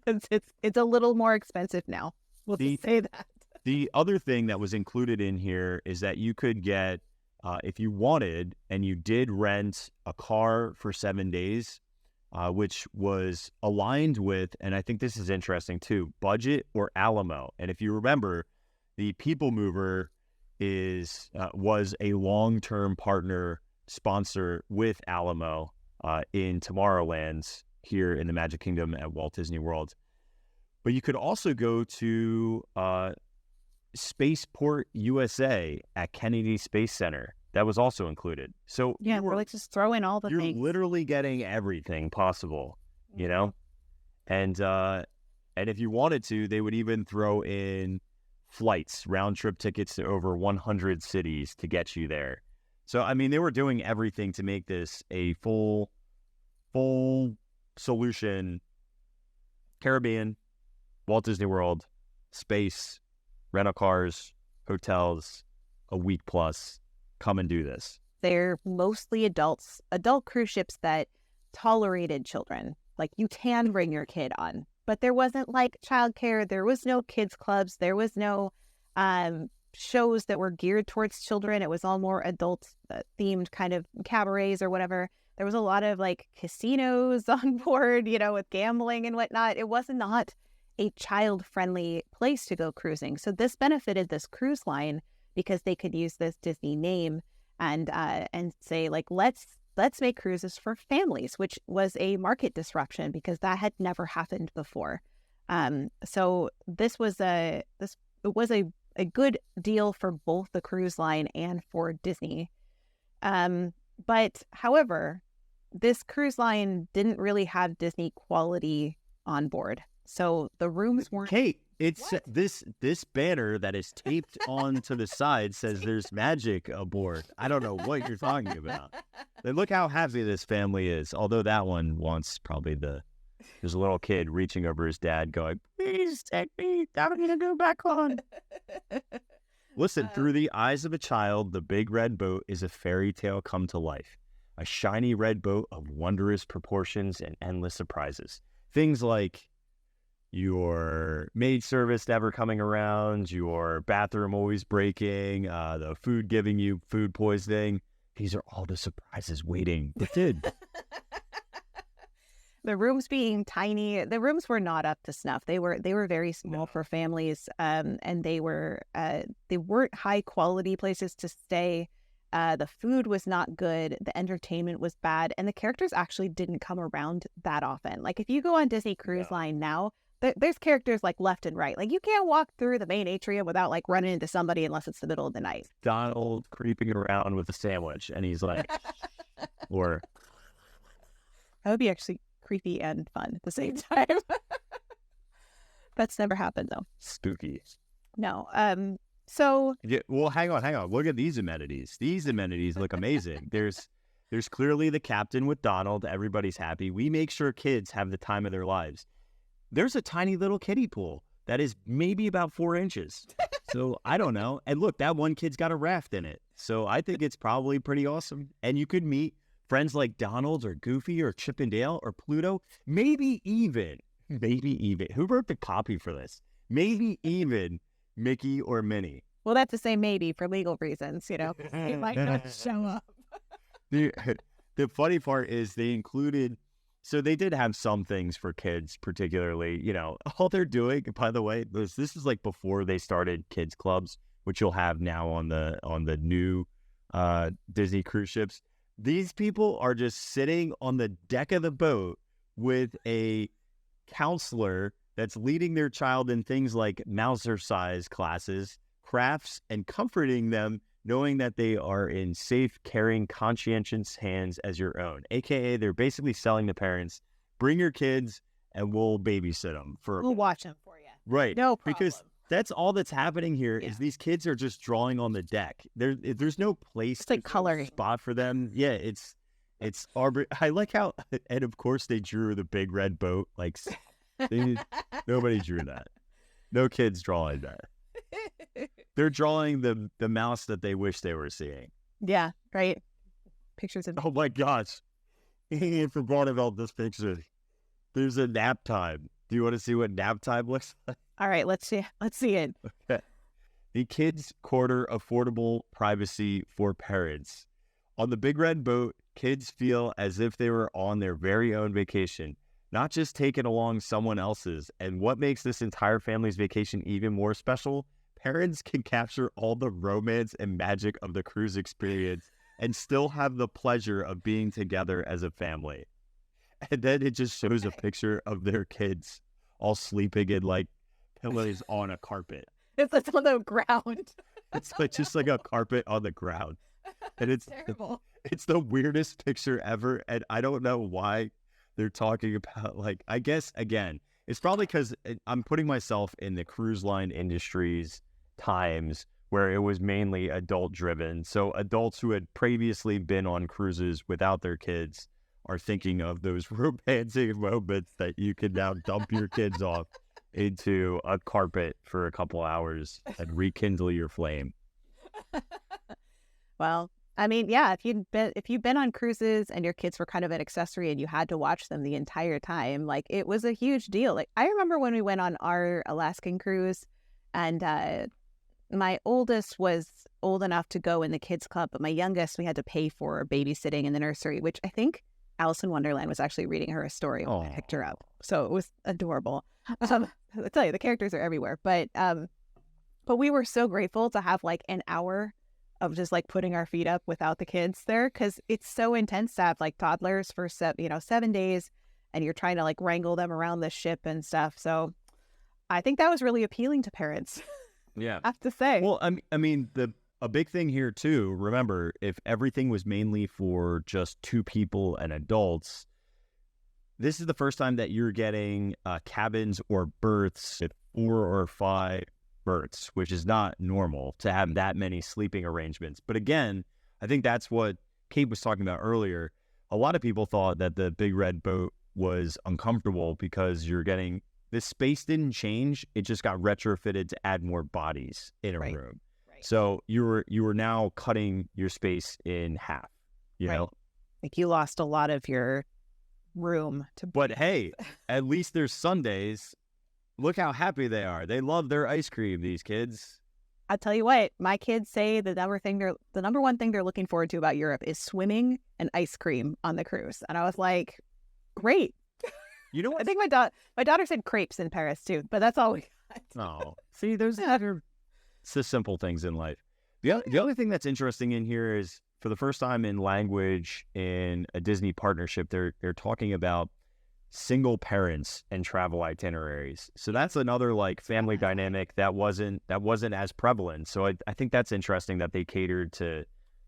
It's a little more expensive now. We'll just say that. The other thing that was included in here is that you could get, if you wanted, and you did rent a car for 7 days, which was aligned with, and I think this is interesting too, Budget or Alamo. And if you remember, the People Mover was a long-term partner sponsor with Alamo in Tomorrowland's here in the Magic Kingdom at Walt Disney World. But you could also go to Spaceport USA at Kennedy Space Center. That was also included. So yeah, we're like just throw in all the you're things. You're literally getting everything possible, you know? And if you wanted to, they would even throw in flights, round trip tickets to over 100 cities to get you there. So, I mean, they were doing everything to make this a full solution. Caribbean, Walt Disney World, space, rental cars, hotels, a week plus. Come and do this. They're mostly adult cruise ships that tolerated children. Like you can bring your kid on, but there wasn't like childcare. There was no kids clubs. There was no shows that were geared towards children. It was all more adult themed kind of cabarets or whatever. There was a lot of like casinos on board, with gambling and whatnot. It was not a child-friendly place to go cruising. So this benefited this cruise line because they could use this Disney name and say like, let's make cruises for families, which was a market disruption because that had never happened before. So this was a good deal for both the cruise line and for Disney. But however, this cruise line didn't really have Disney quality on board. So the rooms weren't. Kate, it's What? this banner that is taped onto the side says there's magic aboard. I don't know what you're talking about. And look how happy this family is. Although that one wants probably there's a little kid reaching over his dad going, please take me. I'm going to go back on. Listen, through the eyes of a child, the big red boat is a fairy tale come to life. A shiny red boat of wondrous proportions and endless surprises. Things like your maid service never coming around, your bathroom always breaking, the food giving you food poisoning. These are all the surprises waiting. It did. The rooms being tiny, the rooms were not up to snuff. They were very small for families, and they weren't high quality places to stay. The food was not good. The entertainment was bad, and the characters actually didn't come around that often. Like if you go on Disney Cruise Line now, there's characters like left and right. Like you can't walk through the main atrium without like running into somebody unless it's the middle of the night. Donald creeping around with a sandwich, and he's like, or That would be actually creepy and fun at the same time. That's never happened though. spooky. No. So Yeah, well, hang on. Look at these amenities. These amenities look amazing. There's clearly the captain with Donald. Everybody's happy. We make sure kids have the time of their lives. There's a tiny little kiddie pool that is maybe about 4 inches. So I don't know. And look, that one kid's got a raft in it. So I think it's probably pretty awesome. And you could meet friends like Donald or Goofy or Chip and Dale or Pluto. Maybe even, who wrote the copy for this? Maybe even Mickey or Minnie. well, that's the same maybe for legal reasons, you know. They might not show up. The funny part is they included, so they did have some things for kids, particularly, you know, all they're doing, by the way, this is like before they started kids clubs, which you'll have now on the new Disney cruise ships. These people are just sitting on the deck of the boat with a counselor that's leading their child in things like Mouser-size classes, crafts, and comforting them, knowing that they are in safe, caring, conscientious hands as your own. AKA, they're basically selling to parents, bring your kids and we'll babysit them. We'll watch them for you. Right. No problem. Because that's all that's happening here is these kids are just drawing on the deck. There's no place, It's like coloring spot for them. Yeah, it's I like how, and of course they drew the big red boat. Like nobody drew that. No kids drawing that. They're drawing the mouse that they wish they were seeing. Yeah, right. Pictures of. Oh my gosh, I forgot about this picture. There's a nap time. Do you want to see what nap time looks like? All right, let's see it. Okay. The kids' quarter affordable privacy for parents. On the big red boat, kids feel as if they were on their very own vacation, not just taking along someone else's. And what makes this entire family's vacation even more special? Parents can capture all the romance and magic of the cruise experience and still have the pleasure of being together as a family. And then it just shows a picture of their kids all sleeping in like pillows on a carpet. It's on the ground. It's like just like a carpet on the ground. And it's terrible. It's the weirdest picture ever. And I don't know why they're talking about, like, I guess, again, it's probably because I'm putting myself in the cruise line industry's times where it was mainly adult driven. So adults who had previously been on cruises without their kids are thinking of those romantic moments that you can now dump your kids off into a carpet for a couple hours and rekindle your flame. Well, I mean, yeah, if you've been on cruises and your kids were kind of an accessory and you had to watch them the entire time, like it was a huge deal. Like I remember when we went on our Alaskan cruise, and my oldest was old enough to go in the kids club, but my youngest we had to pay for babysitting in the nursery, which I think Alice in Wonderland was actually reading her a story when I picked her up. So it was adorable. I tell you, the characters are everywhere. But we were so grateful to have like an hour of just like putting our feet up without the kids there, because it's so intense to have like toddlers for 7 days, and you're trying to like wrangle them around the ship and stuff. So I think that was really appealing to parents. Yeah, I have to say. Well, I mean, a big thing here too, remember, if everything was mainly for just 2 people and adults, this is the first time that you're getting cabins or berths at 4 or 5 berths, which is not normal to have that many sleeping arrangements. But again, I think that's what Kate was talking about earlier. A lot of people thought that the Big Red Boat was uncomfortable because you're getting, this space didn't change. It just got retrofitted to add more bodies in a room. Right. So you were now cutting your space in half, you know? Like you lost a lot of your room to But hey, at least there's Sundays. Look how happy they are. They love their ice cream, these kids. I'll tell you what, my kids say the number one thing they're looking forward to about Europe is swimming and ice cream on the cruise. And I was like, great. You know what? I think my daughter said crepes in Paris too, but that's all we got. Oh, see, it's the simple things in life. The other thing that's interesting in here is, for the first time in language in a Disney partnership, they're talking about single parents and travel itineraries. So that's another like family dynamic that wasn't as prevalent. So I think that's interesting that they catered to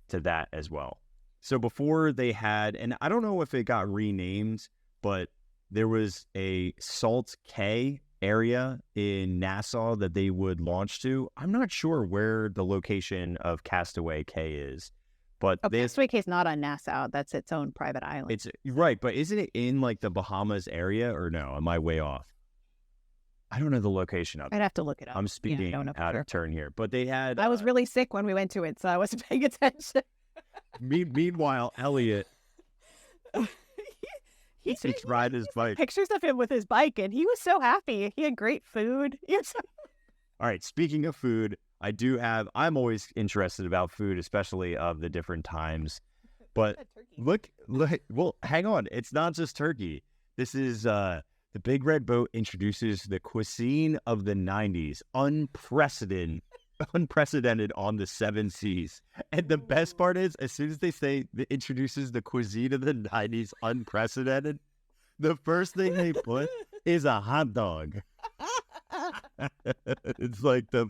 that as well. So before they had, and I don't know if it got renamed, but there was a Salt Cay area in Nassau that they would launch to. I'm not sure where the location of Castaway Cay is. But Castaway Cay is not on Nassau. That's its own private island. It's right, but isn't it in like the Bahamas area or no? Am I way off? I don't know the location of it. I'd have to look it up. I'm speaking out of turn here. But they had... I was really sick when we went to it, so I wasn't paying attention. Meanwhile, Elliot... He's riding his bike. Pictures of him with his bike, and he was so happy. He had great food. All right, speaking of food... I'm always interested about food, especially of the different times. But look, well, hang on. It's not just turkey. This is the Big Red Boat introduces the cuisine of the 90s, unprecedented on the 7 seas. And the best part is, as soon as they say it introduces the cuisine of the 90s, unprecedented, the first thing they put is a hot dog. It's like the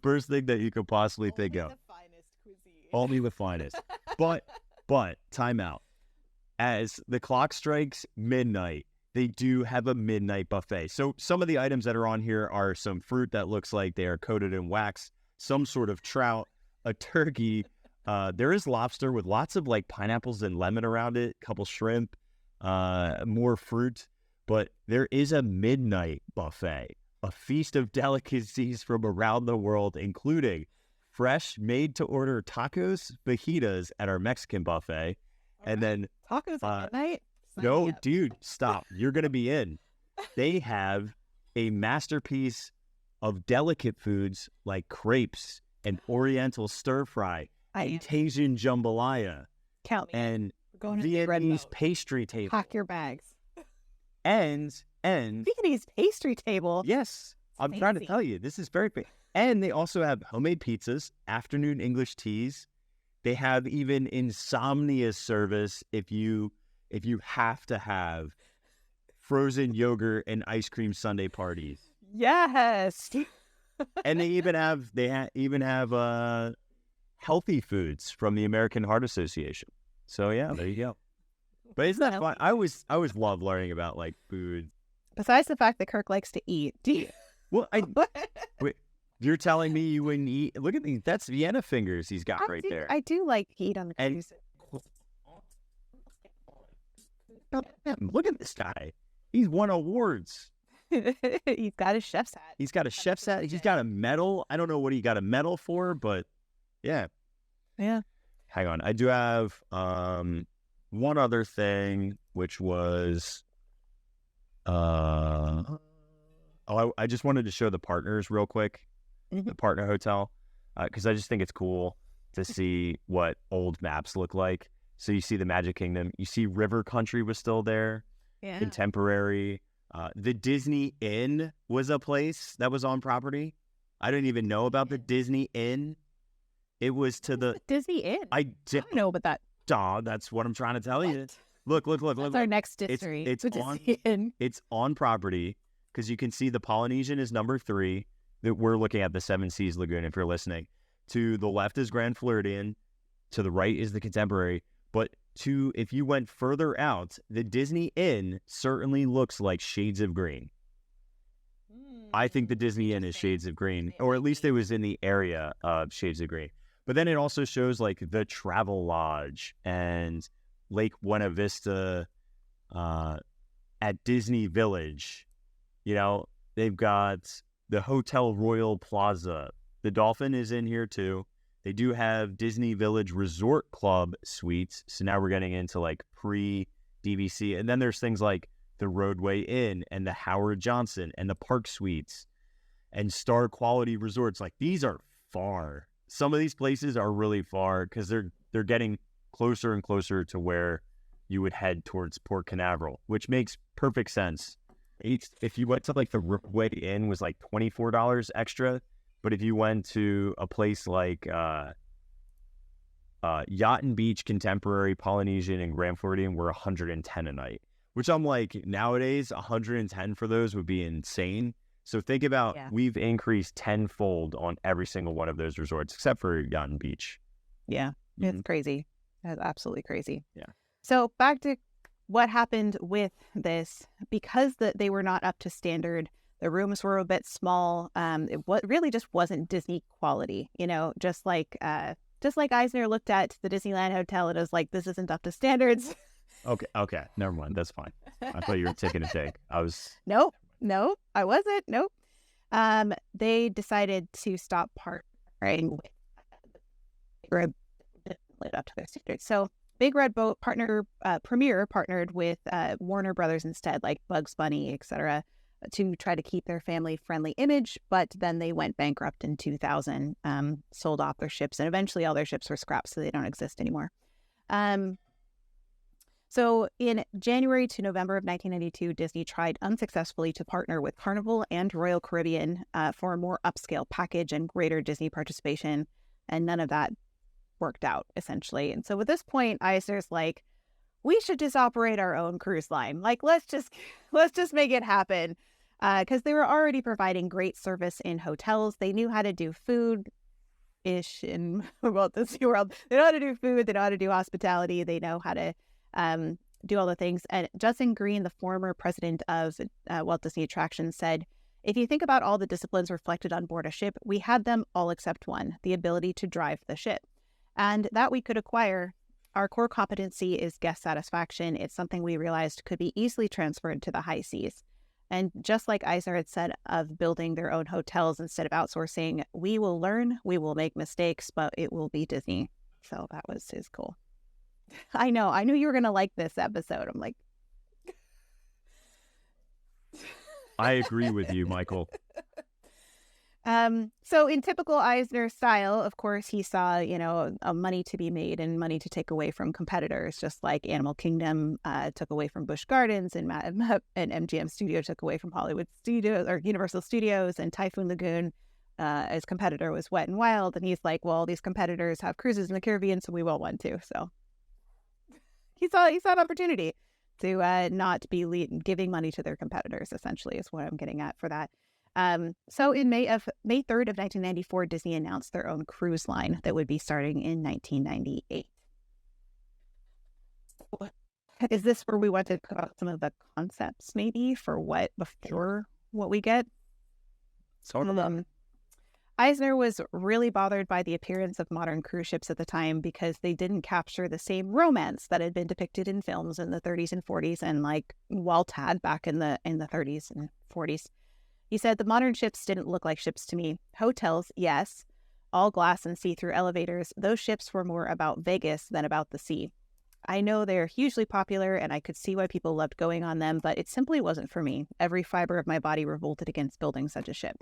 first thing that you could possibly think of. The finest cuisine. Only the finest. But time out. As the clock strikes midnight, they do have a midnight buffet. So some of the items that are on here are some fruit that looks like they are coated in wax, some sort of trout, a turkey. There is lobster with lots of like pineapples and lemon around it, a couple shrimp, more fruit. But there is a midnight buffet. A feast of delicacies from around the world, including fresh, made-to-order tacos, fajitas at our Mexican buffet. And then... Tacos at midnight? No, dude, stop. You're going to be in. They have a masterpiece of delicate foods like crepes and Oriental stir-fry, and Asian jambalaya, Count me. And Vietnamese pastry table. Pack your bags. And Vietnamese pastry table. Yes, I'm trying to tell you, this is very big. And they also have homemade pizzas, afternoon English teas. They have even insomnia service if you have to have frozen yogurt and ice cream sundae parties. Yes. And they even have healthy foods from the American Heart Association. So yeah, there you go. But isn't that fun? I always love learning about like food. Besides the fact that Kirk likes to eat, do you? Well, wait, you're telling me you wouldn't eat? Look at these. That's Vienna fingers he's got there. I do like to eat on the cruise. Look at this guy. He's won awards. He's got his chef's hat. He's got a chef's hat. He's got a medal. I don't know what he got a medal for, but yeah. Yeah. Hang on. I do have one other thing, which was... I just wanted to show the partners real quick, the partner hotel, because I just think it's cool to see what old maps look like. So you see the Magic Kingdom, you see River Country was still there, contemporary. The Disney Inn was a place that was on property. I didn't even know about the Disney Inn. It was to the Disney Inn. I don't know about that. That's what I'm trying to tell you. Look. That's our next Distory. It's on property, because you can see the Polynesian is number 3. That we're looking at the Seven Seas Lagoon, if you're listening. To the left is Grand Floridian. To the right is the Contemporary. But to, if you went further out, the Disney Inn certainly looks like shades of green. I think the Disney Inn is shades of green, or at least it was in the area of shades of green. But then it also shows like the Travel Lodge and Lake Buena Vista at Disney Village. You know, they've got the Hotel Royal Plaza. The Dolphin is in here too. They do have Disney Village Resort Club suites. So now we're getting into like pre-DVC. And then there's things like the Roadway Inn and the Howard Johnson and the Park Suites and Star Quality Resorts. Like, these are far. Some of these places are really far because they're getting closer and closer to where you would head towards Port Canaveral, which makes perfect sense. If you went to like the Roadway Inn was like $24 extra, but if you went to a place like Yacht and Beach, Contemporary, Polynesian, and Grand Floridian were $110 a night, which I'm like, nowadays, $110 for those would be insane. So think about, we've increased tenfold on every single one of those resorts, except for Yacht and Beach. Yeah, it's crazy. That's absolutely crazy. Yeah. So back to what happened with this, because they were not up to standard. The rooms were a bit small. It really just wasn't Disney quality, you know, just like Eisner looked at the Disneyland Hotel and was like, this isn't up to standards. Okay. Never mind. That's fine. I thought you were taking a take. No, I wasn't. Nope. They decided to stop partnering with Red live up to their standards. So Big Red Boat Premier partnered with Warner Brothers instead, like Bugs Bunny, etc., to try to keep their family-friendly image. But then they went bankrupt in 2000, sold off their ships, and eventually all their ships were scrapped, so they don't exist anymore. So in January to November of 1992, Disney tried unsuccessfully to partner with Carnival and Royal Caribbean for a more upscale package and greater Disney participation, and none of that worked out, essentially. And so at this point, Eisner's like, we should just operate our own cruise line. Like, let's just make it happen. Because they were already providing great service in hotels. They knew how to do food-ish in Walt Disney World. They know how to do food. They know how to do hospitality. They know how to do all the things. And Justin Green, the former president of Walt Disney Attractions, said, if you think about all the disciplines reflected on board a ship, we had them all except one, the ability to drive the ship. And that we could acquire. Our core competency is guest satisfaction. It's something we realized could be easily transferred to the high seas. And just like Eisner had said of building their own hotels instead of outsourcing, we will learn, we will make mistakes, but it will be Disney. So that was his goal. I knew you were going to like this episode. I'm like... I agree with you, Michael. So in typical Eisner style, of course, he saw, a money to be made and money to take away from competitors, just like Animal Kingdom took away from Busch Gardens and MGM Studio took away from Hollywood Studios or Universal Studios, and Typhoon Lagoon, his competitor was Wet and Wild. And he's like, well, these competitors have cruises in the Caribbean, so we want one too. So he saw an opportunity to not be giving money to their competitors, essentially, is what I'm getting at for that. So in May 3rd of 1994, Disney announced their own cruise line that would be starting in 1998. Is this where we want to talk about some of the concepts maybe for what we get? Sort of. Eisner was really bothered by the appearance of modern cruise ships at the time because they didn't capture the same romance that had been depicted in films in the 30s and 40s and like Walt had back in the 30s and 40s. He said, the modern ships didn't look like ships to me. Hotels, yes. All glass and see-through elevators. Those ships were more about Vegas than about the sea. I know they're hugely popular and I could see why people loved going on them, but it simply wasn't for me. Every fiber of my body revolted against building such a ship.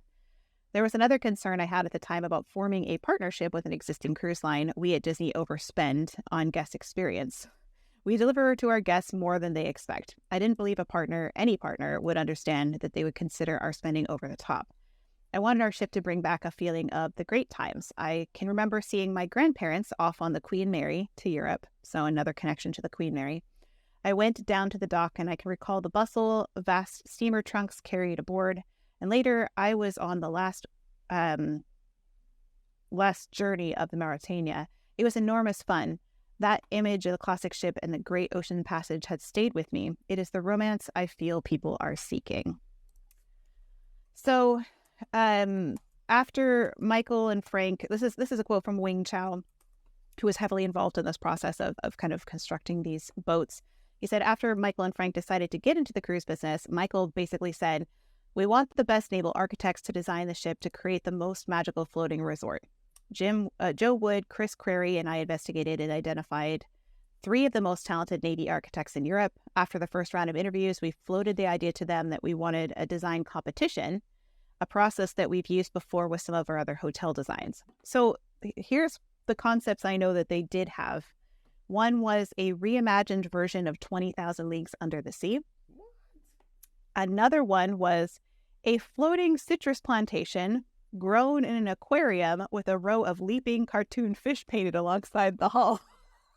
There was another concern I had at the time about forming a partnership with an existing cruise line. We at Disney overspend on guest experience. We deliver to our guests more than they expect. I didn't believe any partner, would understand that they would consider our spending over the top. I wanted our ship to bring back a feeling of the great times. I can remember seeing my grandparents off on the Queen Mary to Europe, so another connection to the Queen Mary. I went down to the dock and I can recall the bustle, vast steamer trunks carried aboard, and later I was on the last journey of the Mauritania. It was enormous fun. That image of the classic ship and the great ocean passage had stayed with me. It is the romance I feel people are seeking. So, after Michael and Frank, this is a quote from Wing Chow, who was heavily involved in this process of kind of constructing these boats. He said, after Michael and Frank decided to get into the cruise business, Michael basically said, "We want the best naval architects to design the ship to create the most magical floating resort." Joe Wood, Chris Crary, and I investigated and identified 3 of the most talented Navy architects in Europe. After the first round of interviews, we floated the idea to them that we wanted a design competition, a process that we've used before with some of our other hotel designs. So here's the concepts I know that they did have. One was a reimagined version of 20,000 Leagues Under the Sea. Another one was a floating citrus plantation grown in an aquarium with a row of leaping cartoon fish painted alongside the hull.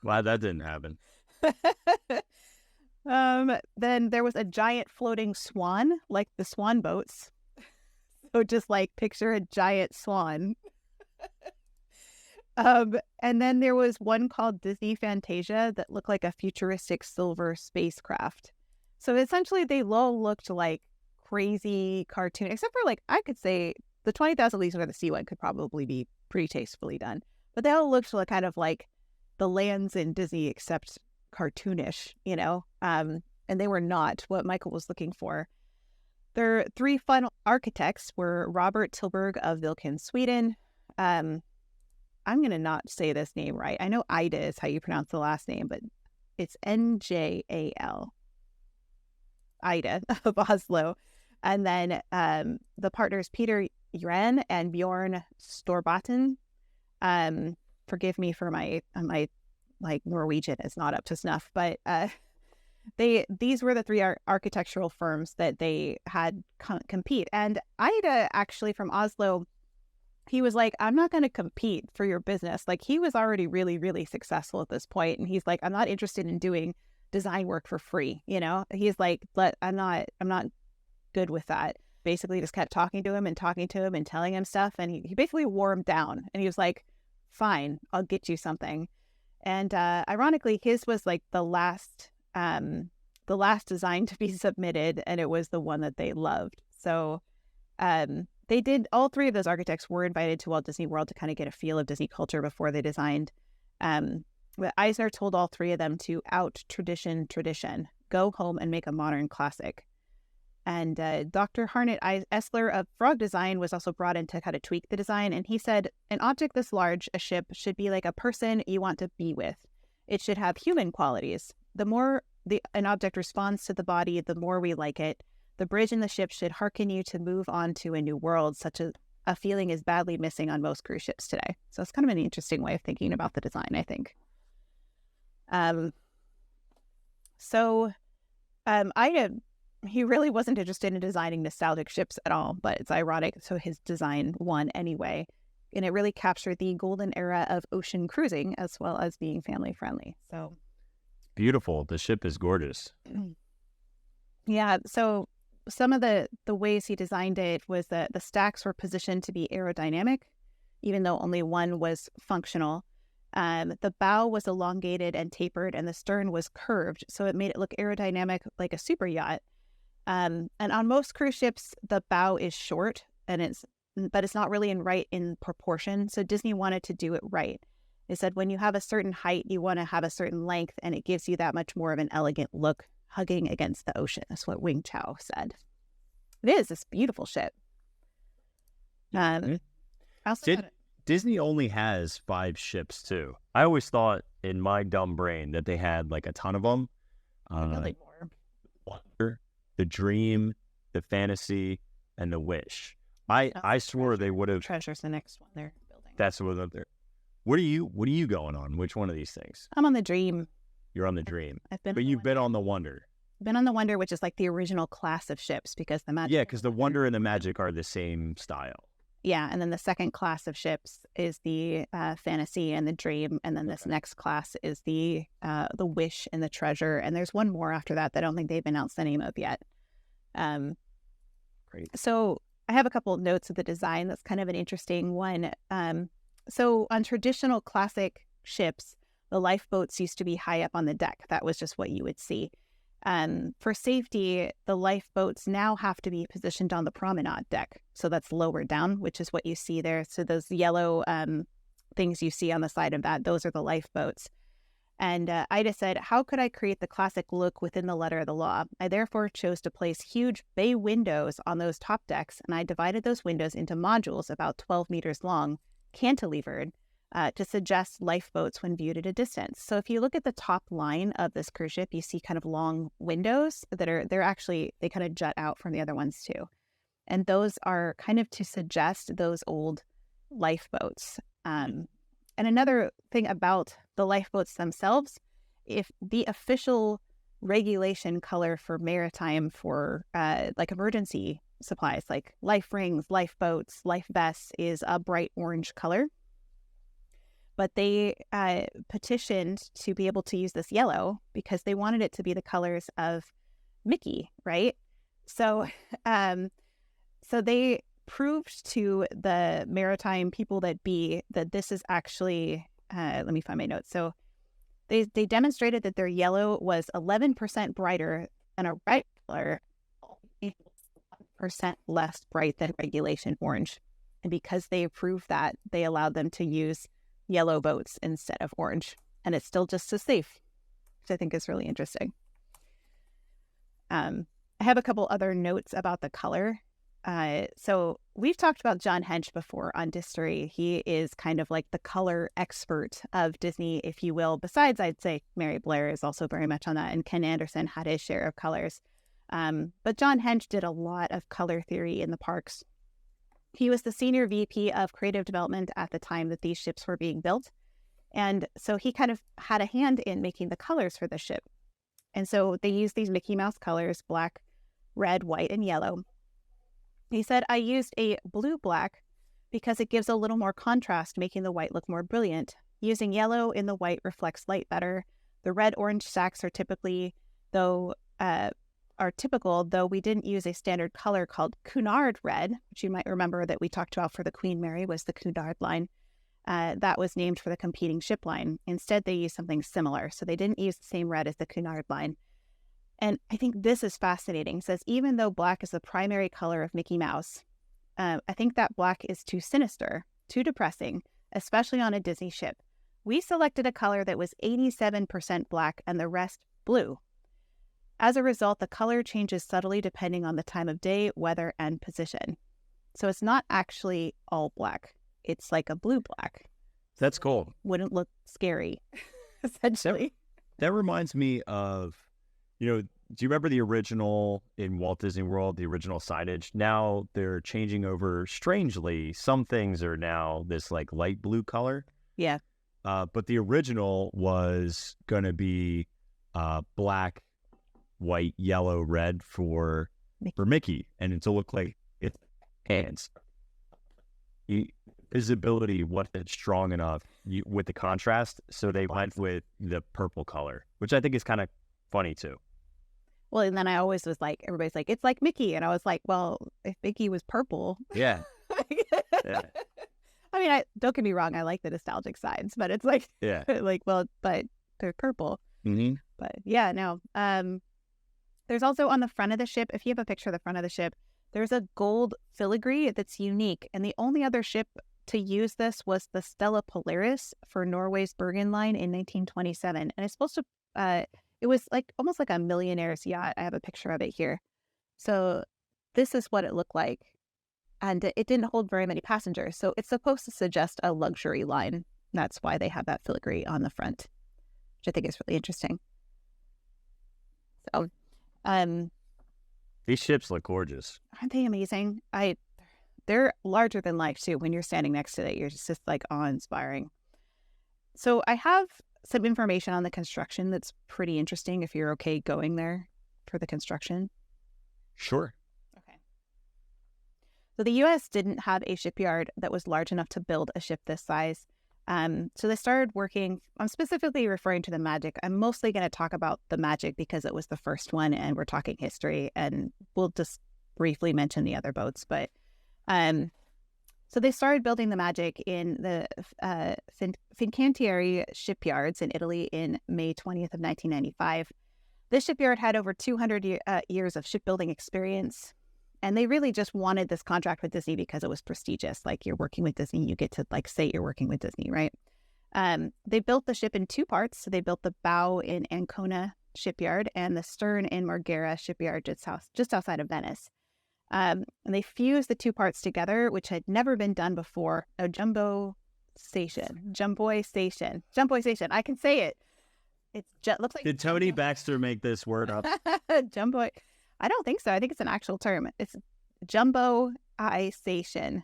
Wow, that didn't happen. Then there was a giant floating swan, like the swan boats. So just like picture a giant swan. And then there was one called Disney Fantasia that looked like a futuristic silver spacecraft. So essentially they all looked like crazy cartoon, except for like, I could say the 20,000 Leagues Under the Sea one could probably be pretty tastefully done. But they all looked like kind of like the lands in Disney except cartoonish, you know? And they were not what Michael was looking for. Their 3 final architects were Robert Tilberg of Vilken, Sweden. I'm going to not say this name right. I know Ida is how you pronounce the last name, but it's Njal. Ida of Oslo. And then the partners Peter Uren and Bjorn Storbatten. Forgive me for my like Norwegian is not up to snuff, but these were the 3 architectural firms that they had compete. And Ida, actually from Oslo, he was like, "I'm not going to compete for your business." Like he was already really, really successful at this point, and he's like, "I'm not interested in doing design work for free." You know, he's like, I'm not good with that." Basically just kept talking to him and telling him stuff, and he basically wore him down, and he was like, "Fine, I'll get you something." And ironically, his was like the last design to be submitted, and it was the one that they loved. So they did, all 3 of those architects were invited to Walt Disney World to kind of get a feel of Disney culture before they designed. But Eisner told all 3 of them to out tradition, go home and make a modern classic. And Dr. Harnett Essler of Frog Design was also brought in to kind of tweak the design. And he said, "An object this large, a ship, should be like a person you want to be with. It should have human qualities. The more an object responds to the body, the more we like it. The bridge in the ship should hearken you to move on to a new world. Such a feeling is badly missing on most cruise ships today." So it's kind of an interesting way of thinking about the design, I think. He really wasn't interested in designing nostalgic ships at all, but it's ironic. So his design won anyway. And it really captured the golden era of ocean cruising as well as being family friendly. So beautiful. The ship is gorgeous. Yeah. So some of the ways he designed it was that the stacks were positioned to be aerodynamic, even though only one was functional. The bow was elongated and tapered, and the stern was curved, so it made it look aerodynamic like a super yacht. And on most cruise ships, the bow is short, but it's not really in proportion. So Disney wanted to do it right. They said when you have a certain height, you want to have a certain length, and it gives you that much more of an elegant look, hugging against the ocean. That's what Wing Chow said. It is this beautiful ship. Disney only has 5 ships too. I always thought in my dumb brain that they had like a ton of them. Like more. Wonder, the Dream, the Fantasy, and the Wish. I swore they would have. Treasure's the next one they're building. That's what up there. What are you going on? Which one of these things? I'm on the Dream. You're on the Dream. But you've been on the Wonder. Been on the Wonder, which is like the original class of ships, because the Magic. Yeah, because the Wonder and the Magic are the same style. Yeah, and then the second class of ships is the Fantasy and the Dream, and then this next class is the Wish and the Treasure, and there's one more after that I don't think they've announced the name of yet. Great. So I have a couple of notes of the design. That's kind of an interesting one. So on traditional classic ships, The lifeboats used to be high up on the deck. That was just what you would see. For safety, the lifeboats now have to be positioned on the promenade deck. So that's lower down, which is what you see there. So those yellow things you see on the side of that, those are the lifeboats. And Ida said, how could I create the classic look within the letter of the law? I therefore chose to place huge bay windows on those top decks, and I divided those windows into modules about 12 meters long, cantilevered, to suggest lifeboats when viewed at a distance. So if you look at the top line of this cruise ship, you see kind of long windows that they kind of jut out from the other ones too. And those are kind of to suggest those old lifeboats. And another thing about the lifeboats themselves, if the official regulation color for maritime for like emergency supplies, like life rings, lifeboats, life vests, is a bright orange color. But they petitioned to be able to use this yellow because they wanted it to be the colors of Mickey, right? So, so they proved to the maritime people that this is actually, let me find my notes. So they demonstrated that their yellow was 11% brighter than a regular, 1% less bright than regulation orange. And because they proved that, they allowed them to use yellow boats instead of orange. And it's still just as safe, which I think is really interesting. I have a couple other notes about the color. So we've talked about John Hench before on Distory. He is kind of like the color expert of Disney, if you will. Besides, I'd say Mary Blair is also very much on that, and Ken Anderson had his share of colors. But John Hench did a lot of color theory in the parks. He was the senior VP of creative development at the time that these ships were being built. And so he kind of had a hand in making the colors for the ship. And so they used these Mickey Mouse colors, black, red, white, and yellow. He said, I used a blue-black because it gives a little more contrast, making the white look more brilliant. Using yellow in the white reflects light better. The red-orange stacks are typical, though we didn't use a standard color called Cunard red, which you might remember that we talked about for the Queen Mary was the Cunard line. That was named for the competing ship line. Instead, they used something similar. So they didn't use the same red as the Cunard line. And I think this is fascinating. It says, even though black is the primary color of Mickey Mouse, I think that black is too sinister, too depressing, especially on a Disney ship. We selected a color that was 87% black and the rest blue. As a result, the color changes subtly depending on the time of day, weather, and position. So it's not actually all black. It's like a blue-black. That's cool. Wouldn't look scary, essentially. That reminds me of, do you remember the original in Walt Disney World, the original signage? Now they're changing over strangely. Some things are now this like light blue color. Yeah. But the original was going to be black, white, yellow, red for Mickey. And it's to look like it's hands. Visibility wasn't strong enough with the contrast. So they went with the purple color, which I think is kind of funny too. Well, and then I always was like, everybody's like, it's like Mickey. And I was like, well, if Mickey was purple. Yeah. Yeah. I mean, don't get me wrong. I like the nostalgic sides, but it's like, yeah, but they're purple. Mm-hmm. But yeah, no. There's also on the front of the ship, if you have a picture of the front of the ship, there's a gold filigree that's unique. And the only other ship to use this was the Stella Polaris for Norway's Bergen Line in 1927. And it's supposed to, it was like almost like a millionaire's yacht. I have a picture of it here. So this is what it looked like. And it didn't hold very many passengers. So it's supposed to suggest a luxury line. That's why they have that filigree on the front, which I think is really interesting. So, these ships look gorgeous. Aren't they amazing? They're larger than life too. When you're standing next to it, you're just like awe-inspiring. So I have some information on the construction that's pretty interesting if you're okay going there for the construction. Sure. Okay. So the U.S. didn't have a shipyard that was large enough to build a ship this size. So they started working, I'm specifically referring to the Magic. I'm mostly going to talk about the Magic because it was the first one and we're talking history, and we'll just briefly mention the other boats. But So they started building the Magic in the Fincantieri shipyards in Italy in May 20th of 1995. This shipyard had over 200 years of shipbuilding experience, and they really just wanted this contract with Disney because it was prestigious. Like, you're working with Disney, you get to like say you're working with Disney, right? They built the ship in two parts. So they built the bow in Ancona shipyard and the stern in Marghera shipyard just outside of Venice. And they fused the two parts together, which had never been done before. A jumbo station. I can say it. Looks like. Did Tony Baxter make this word up? Jumbo. I don't think so. I think it's an actual term. It's jumboization.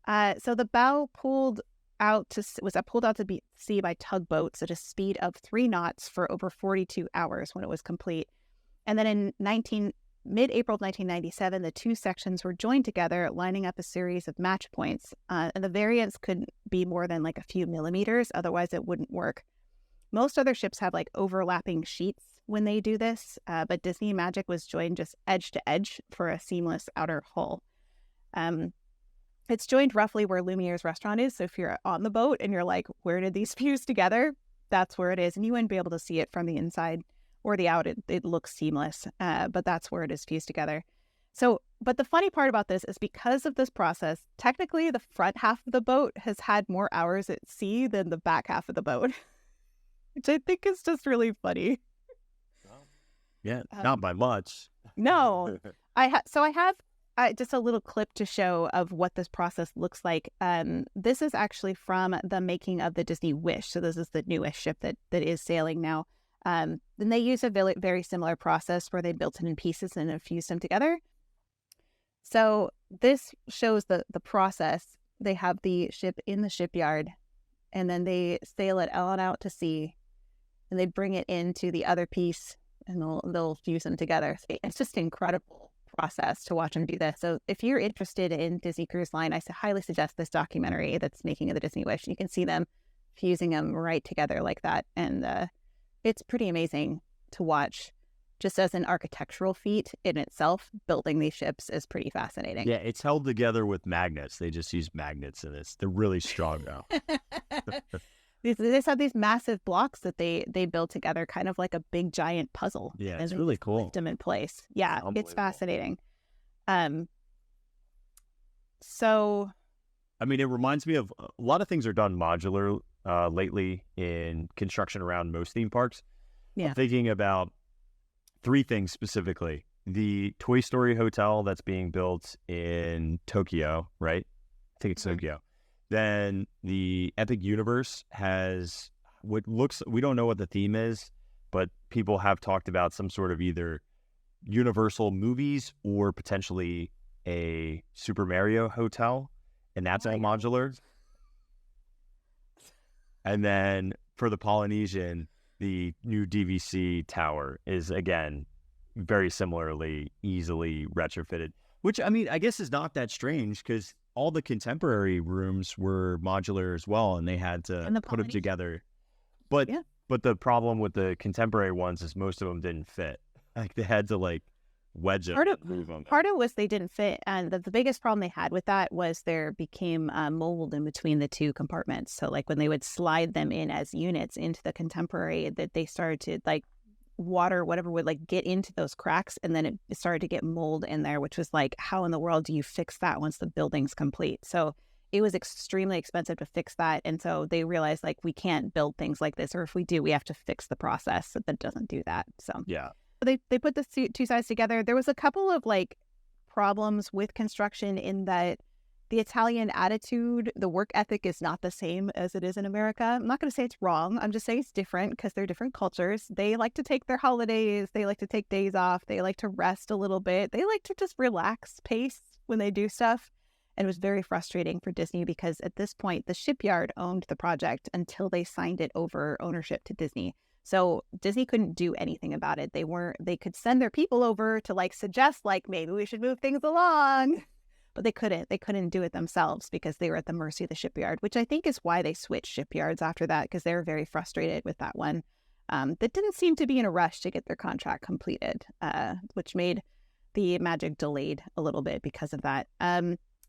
So the bow pulled out to sea by tugboats at a speed of 3 knots for over 42 hours when it was complete. And then in mid-April of 1997, the two sections were joined together, lining up a series of match points. And the variance could be more than like a few millimeters, otherwise it wouldn't work. Most other ships have like overlapping sheets when they do this, but Disney Magic was joined just edge to edge for a seamless outer hull. It's joined roughly where Lumiere's restaurant is. So if you're on the boat and you're like, where did these fuse together? That's where it is. And you wouldn't be able to see it from the inside or the out. It looks seamless, but that's where it is fused together. So, but the funny part about this is because of this process, technically the front half of the boat has had more hours at sea than the back half of the boat, which I think is just really funny. Yeah, not by much. No, I have just a little clip to show of what this process looks like. This is actually from the making of the Disney Wish. So this is the newest ship that is sailing now. Then they use a very similar process where they built it in pieces and then fused them together. So this shows the process. They have the ship in the shipyard, and then they sail it on out to sea, and they bring it into the other piece, and they'll fuse them together. It's just an incredible process to watch them do this. So if you're interested in Disney Cruise Line, I highly suggest this documentary that's Making of the Disney Wish. You can see them fusing them right together like that, and it's pretty amazing to watch. Just as an architectural feat in itself, building these ships is pretty fascinating. Yeah, it's held together with magnets. They just use magnets in this. They're really strong now. They have these massive blocks that they build together, kind of like a big giant puzzle. Yeah, it's really cool. Lift them in place. Yeah, it's fascinating. So, I mean, it reminds me of a lot of things are done modular lately in construction around most theme parks. Yeah, I'm thinking about 3 things specifically: the Toy Story Hotel that's being built in Tokyo, right? I think it's Tokyo. Then the Epic Universe has what looks, we don't know what the theme is, but people have talked about some sort of either Universal movies or potentially a Super Mario hotel, and that's all modular. And then for the Polynesian, the new DVC tower is, again, very similarly easily retrofitted, which, I mean, I guess is not that strange because all the contemporary rooms were modular as well, and they had to put them together. But the problem with the contemporary ones is most of them didn't fit. Like, they had to like wedge them. Part of it was they didn't fit, and the biggest problem they had with that was there became mold in between the two compartments. So like when they would slide them in as units into the contemporary, that they started to like water, whatever would like get into those cracks, and then it started to get mold in there, which was like, how in the world do you fix that once the building's complete? So it was extremely expensive to fix that, and so they realized like we can't build things like this, or if we do, we have to fix the process that doesn't do that. So yeah, they put the two sides together. There was a couple of like problems with construction in that the Italian attitude, the work ethic is not the same as it is in America. I'm not going to say it's wrong. I'm just saying it's different because they're different cultures. They like to take their holidays. They like to take days off. They like to rest a little bit. They like to just relax pace when they do stuff. And it was very frustrating for Disney because at this point, the shipyard owned the project until they signed it over ownership to Disney. So Disney couldn't do anything about it. They could send their people over to like suggest like maybe we should move things along. But they couldn't do it themselves because they were at the mercy of the shipyard, which I think is why they switched shipyards after that, because they were very frustrated with that one. That didn't seem to be in a rush to get their contract completed, which made the Magic delayed a little bit because of that.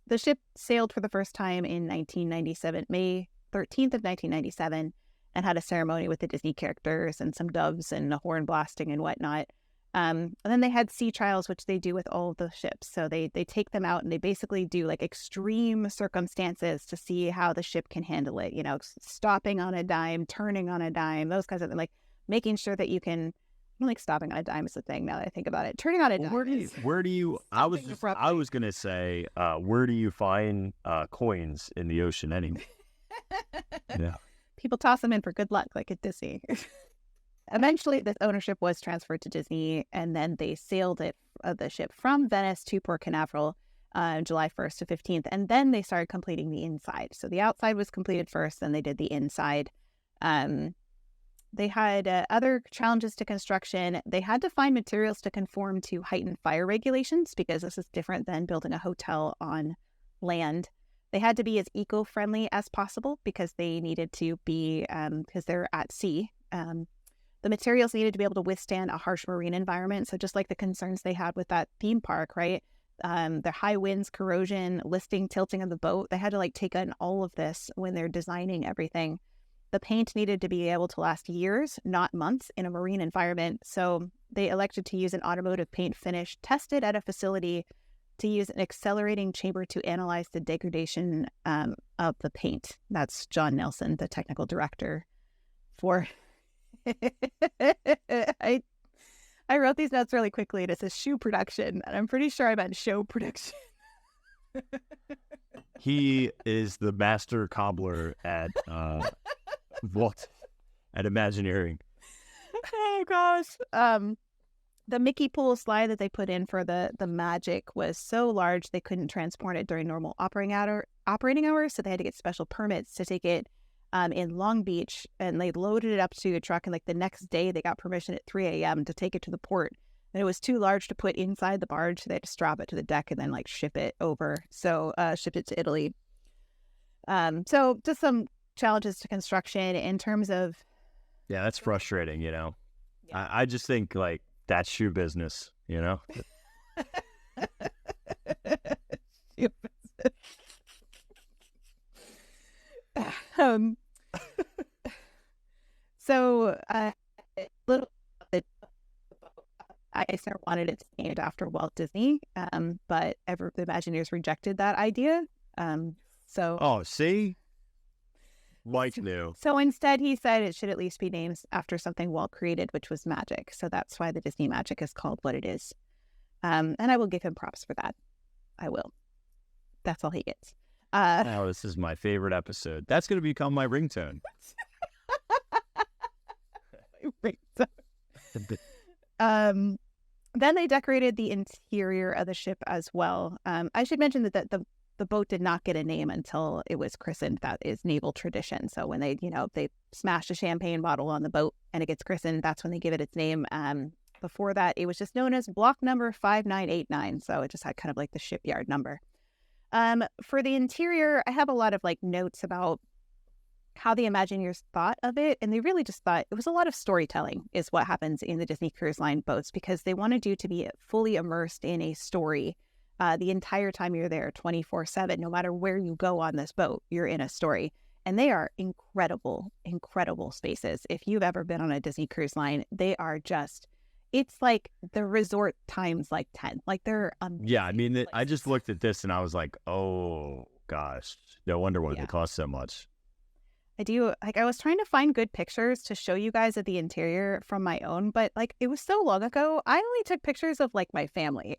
the ship sailed for the first time in 1997, May 13th of 1997, and had a ceremony with the Disney characters and some doves and a horn blasting and whatnot. And then they had sea trials, which they do with all of the ships. So they take them out and they basically do like extreme circumstances to see how the ship can handle it. You know, stopping on a dime, turning on a dime, those kinds of things. Like making sure that you can. I don't think stopping on a dime is the thing. Now that I think about it, turning on a dime. Where do you? I was gonna say, where do you find coins in the ocean anyway? Yeah, people toss them in for good luck, like at Disney. Eventually, this ownership was transferred to Disney, and then they sailed the ship from Venice to Port Canaveral, July 1st to 15th, and then they started completing the inside. So the outside was completed first, then they did the inside. They had other challenges to construction. They had to find materials to conform to heightened fire regulations because this is different than building a hotel on land. They had to be as eco-friendly as possible because they needed to be, because they're at sea. The materials needed to be able to withstand a harsh marine environment. So just like the concerns they had with that theme park, right? The high winds, corrosion, listing, tilting of the boat. They had to like take in all of this when they're designing everything. The paint needed to be able to last years, not months, in a marine environment. So they elected to use an automotive paint finish tested at a facility to use an accelerating chamber to analyze the degradation of the paint. That's John Nelson, the technical director for... I wrote these notes really quickly, and it says shoe production, and I'm pretty sure I meant show production. He is the master cobbler at Walt at Imagineering. Oh gosh. The Mickey pool slide that they put in for the Magic was so large they couldn't transport it during normal operating hours, so they had to get special permits to take it in Long Beach, and they loaded it up to a truck, and like the next day they got permission at 3 a.m. to take it to the port, and it was too large to put inside the barge, so they had to strap it to the deck and then like ship it over. So shipped it to Italy. So just some challenges to construction in terms of... Yeah, that's frustrating, you know. Yeah. I just think like that's shoe business, you know. Shoe business. So little Eisner wanted it named after Walt Disney, but the Imagineers rejected that idea. See, Mike knew. So instead, he said it should at least be named after something Walt created, which was magic. So that's why the Disney Magic is called what it is. And I will give him props for that. I will. That's all he gets. This is my favorite episode. That's going to become my ringtone. Then they decorated the interior of the ship as well. I should mention that the boat did not get a name until it was christened. That is naval tradition. So when they smash a champagne bottle on the boat and it gets christened, that's when they give it its name. Before that, it was just known as block number 5989. So it just had kind of like the shipyard number. For the interior, I have a lot of like notes about how the Imagineers thought of it. And they really just thought it was a lot of storytelling is what happens in the Disney Cruise Line boats, because they wanted you to be fully immersed in a story the entire time you're there, 24/7. No matter where you go on this boat, you're in a story. And they are incredible, incredible spaces. If you've ever been on a Disney Cruise Line, they are just... It's like the resort times like 10. Like they're amazing. Yeah, I mean, I just looked at this and I was like, oh gosh, no wonder why they cost so much. I was trying to find good pictures to show you guys of the interior from my own, but like it was so long ago, I only took pictures of like my family.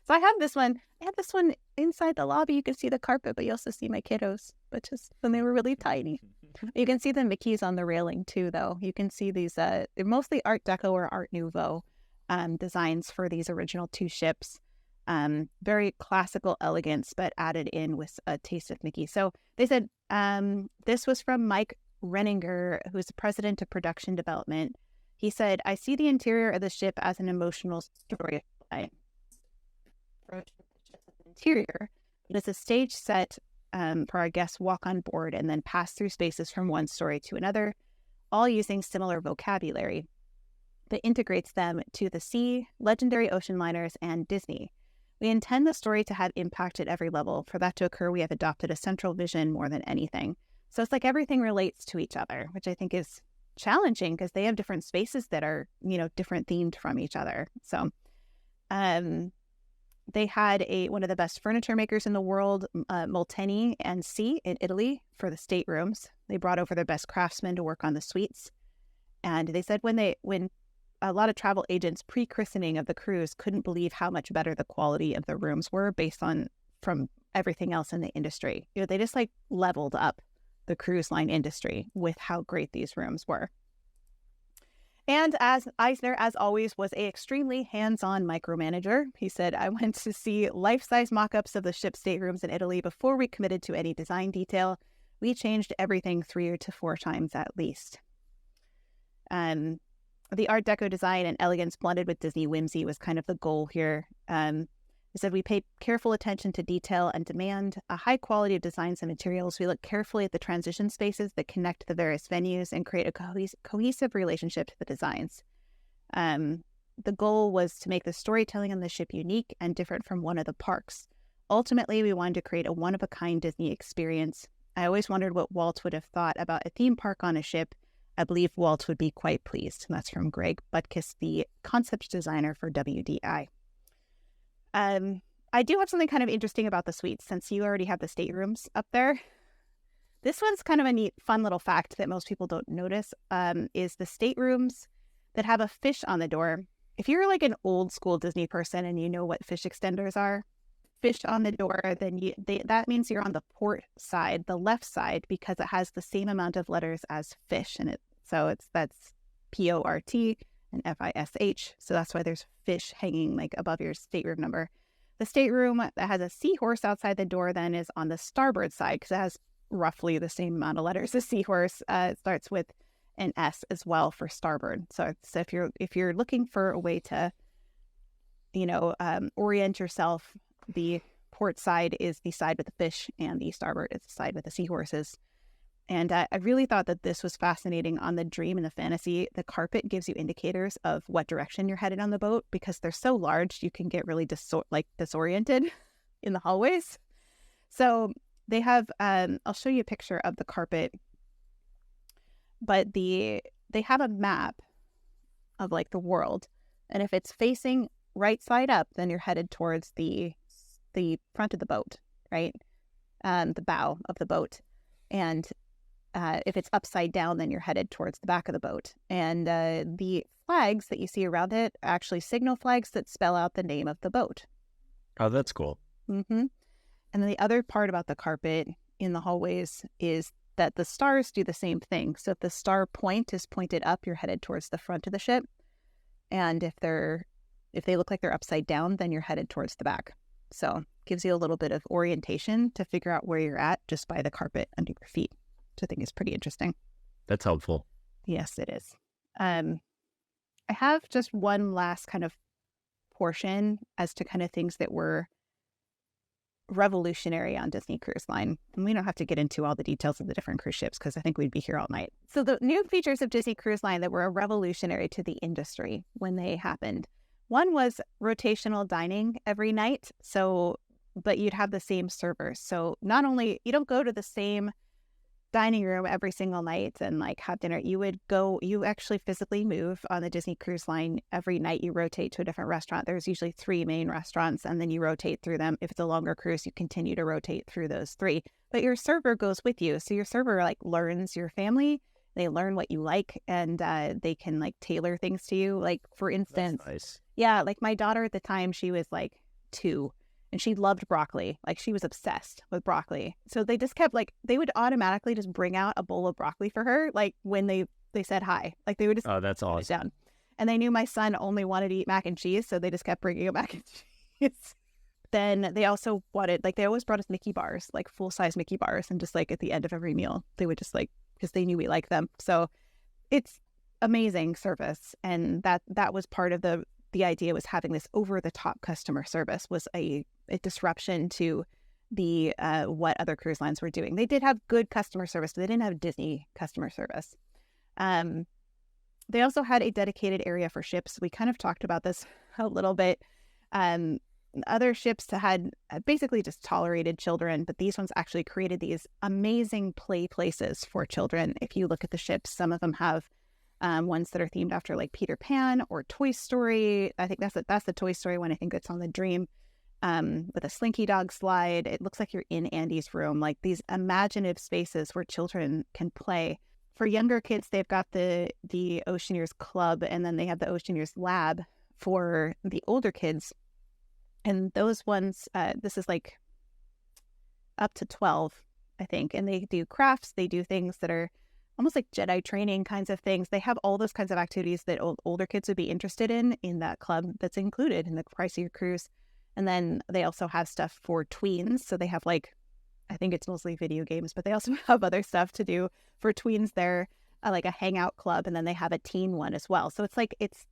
So I have this one. I have this one inside the lobby. You can see the carpet, but you also see my kiddos, but just when they were really tiny. You can see the Mickeys on the railing too, though. You can see these, they're mostly Art Deco or Art Nouveau designs for these original two ships. Very classical elegance, but added in with a taste of Mickey. So they said this was from Mike Renninger, who is the president of production development. He said, "I see the interior of the ship as an emotional story. Interior, it is a stage set for our guests walk on board and then pass through spaces from one story to another, all using similar vocabulary that integrates them to the sea, legendary ocean liners, and Disney. We intend the story to have impact at every level. For that to occur, we have adopted a central vision more than anything. So it's like everything relates to each other, which I think is challenging because they have different spaces that are, different themed from each other. So they had one of the best furniture makers in the world, Molteni and C in Italy, for the staterooms. They brought over their best craftsmen to work on the suites. And they said when a lot of travel agents pre-christening of the cruise couldn't believe how much better the quality of the rooms were based on from everything else in the industry. They just like leveled up the cruise line industry with how great these rooms were. And as Eisner, as always, was a extremely hands-on micromanager. He said, I went to see life-size mock-ups of the ship's staterooms in Italy before we committed to any design detail. We changed everything 3 to 4 times at least. The Art Deco design and elegance blended with Disney whimsy was kind of the goal here. He said, we paid careful attention to detail and demand a high quality of designs and materials. We look carefully at the transition spaces that connect the various venues and create a cohesive relationship to the designs. The goal was to make the storytelling on the ship unique and different from one of the parks. Ultimately, we wanted to create a one-of-a-kind Disney experience. I always wondered what Walt would have thought about a theme park on a ship. I believe Walt would be quite pleased. And that's from Greg Butkus, the concept designer for WDI. I do have something kind of interesting about the suites, since you already have the staterooms up there. This one's kind of a neat, fun little fact that most people don't notice, is the staterooms that have a fish on the door. If you're like an old school Disney person and you know what fish extenders are, fish on the door, then that means you're on the port side, the left side, because it has the same amount of letters as fish in it. So that's PORT and FISH. So that's why there's fish hanging like above your stateroom number. The stateroom that has a seahorse outside the door then is on the starboard side because it has roughly the same amount of letters as seahorse. It starts with an S as well for starboard. So if you're looking for a way to, orient yourself, the port side is the side with the fish and the starboard is the side with the seahorses. And I really thought that this was fascinating on the Dream and the Fantasy. The carpet gives you indicators of what direction you're headed on the boat because they're so large you can get really disoriented in the hallways. So they have, I'll show you a picture of the carpet, but they have a map of like the world. And if it's facing right side up, then you're headed towards the front of the boat, right? The bow of the boat. And if it's upside down, then you're headed towards the back of the boat. And the flags that you see around it are actually signal flags that spell out the name of the boat. Oh, that's cool. Mm-hmm. And then the other part about the carpet in the hallways is that the stars do the same thing. So if the star point is pointed up, you're headed towards the front of the ship. And if they look like they're upside down, then you're headed towards the back. So gives you a little bit of orientation to figure out where you're at just by the carpet under your feet, which I think is pretty interesting. That's helpful. Yes, it is. I have just one last kind of portion as to kind of things that were revolutionary on Disney Cruise Line. And we don't have to get into all the details of the different cruise ships because I think we'd be here all night. So the new features of Disney Cruise Line that were revolutionary to the industry when they happened. One was rotational dining every night. But you'd have the same servers. So not only, you don't go to the same dining room every single night and like have dinner. You actually physically move on the Disney Cruise Line. Every night you rotate to a different restaurant. There's usually 3 main restaurants and then you rotate through them. If it's a longer cruise, you continue to rotate through those 3. But your server goes with you. So your server like learns your family. They learn what you like and they can like tailor things to you. Like for instance, That's nice. Yeah, like my daughter at the time, she was like 2. And she loved broccoli. Like she was obsessed with broccoli. So they just kept they would automatically just bring out a bowl of broccoli for her. Like when they said hi, like they would just that's awesome. put it down. And they knew my son only wanted to eat mac and cheese. So they just kept bringing him mac and cheese. Then they also wanted, they always brought us Mickey bars, like full size Mickey bars. And just at the end of every meal, they would just because they knew we liked them. So it's amazing service. And that was part of the idea, was having this over the top customer service was a disruption to the what other cruise lines were doing. They did have good customer service, but they didn't have Disney customer service. They also had a dedicated area for ships. We kind of talked about this a little bit. other ships had basically just tolerated children, but these ones actually created these amazing play places for children. If you look at the ships, some of them have ones that are themed after like Peter Pan or Toy Story. I think that's the Toy Story one. I think it's on the Dream, with a Slinky Dog slide. It looks like you're in Andy's room, like these imaginative spaces where children can play. For younger kids, they've got the Oceaneers Club, and then they have the Oceaneers Lab for the older kids. And those ones, this is like up to 12, I think. And they do crafts. They do things that are almost like Jedi training kinds of things. They have all those kinds of activities that older kids would be interested in that club that's included in the price of your cruise. And then they also have stuff for tweens. So they have like, I think it's mostly video games, but they also have other stuff to do for tweens. They're like a hangout club, and then they have a teen one as well. So it's like, it's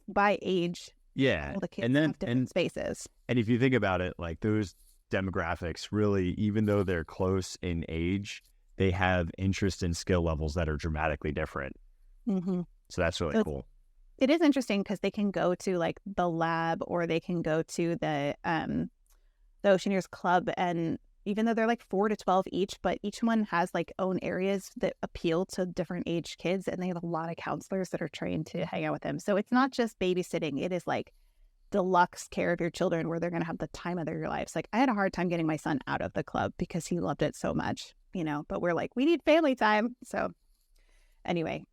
by age. Yeah. All the kids have different spaces. And if you think about it, like those demographics really, even though they're close in age, they have interest and skill levels that are dramatically different. Mm-hmm. So that's really cool. It is interesting because they can go to like the lab, or they can go to the Oceaneers Club, and even though they're like 4 to 12 each, but each one has like own areas that appeal to different age kids, and they have a lot of counselors that are trained to hang out with them. So it's not just babysitting. It is like deluxe care of your children where they're going to have the time of their lives. Like I had a hard time getting my son out of the club because he loved it so much, but we're like, we need family time. So anyway,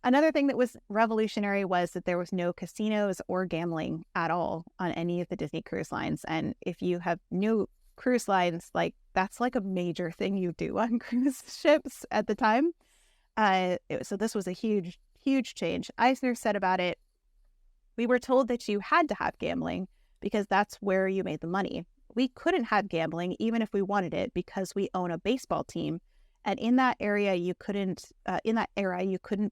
another thing that was revolutionary was that there was no casinos or gambling at all on any of the Disney cruise lines. And if you have new cruise lines, like that's like a major thing you do on cruise ships at the time. So this was a huge change. Eisner said about it, we were told that you had to have gambling because that's where you made the money. We couldn't have gambling even if we wanted it because we own a baseball team, and in that area you couldn't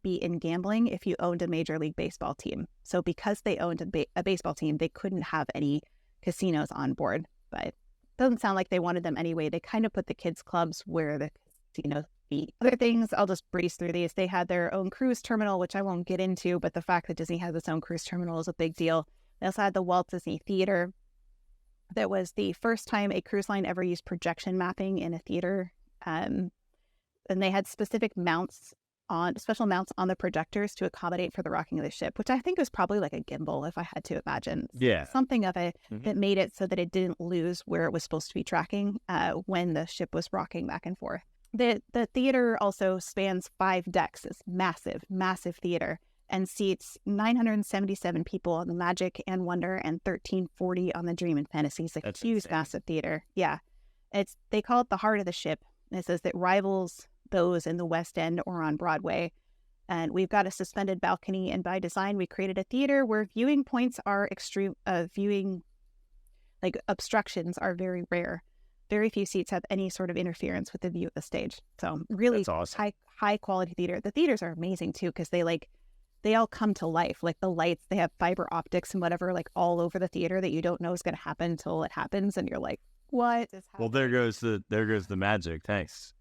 be in gambling if you owned a Major League Baseball team. So because they owned a baseball team, they couldn't have any casinos on board. But doesn't sound like they wanted them anyway. They kind of put the kids' clubs where the casinos be. Other things, I'll just breeze through these. They had their own cruise terminal, which I won't get into, but the fact that Disney has its own cruise terminal is a big deal. They also had the Walt Disney Theater. That was the first time a cruise line ever used projection mapping in a theater. And they had specific special mounts on the projectors to accommodate for the rocking of the ship, which I think was probably like a gimbal, if I had to imagine. Yeah. Something of it that made it so that it didn't lose where it was supposed to be tracking when the ship was rocking back and forth. The theater also spans 5 decks. It's massive theater, and seats 977 people on the Magic and Wonder and 1340 on the Dream and Fantasy. It's a huge, massive theater. Yeah. They call it the heart of the ship. And it says that rivals those in the West End or on Broadway. And we've got a suspended balcony, and by design, we created a theater where viewing points are obstructions are very rare. Very few seats have any sort of interference with the view of the stage. So really awesome. high quality theater. The theaters are amazing too, because they all come to life. Like the lights, they have fiber optics and whatever, like all over the theater that you don't know is going to happen until it happens, and you're like, what is happening? Well, there goes the magic. Thanks.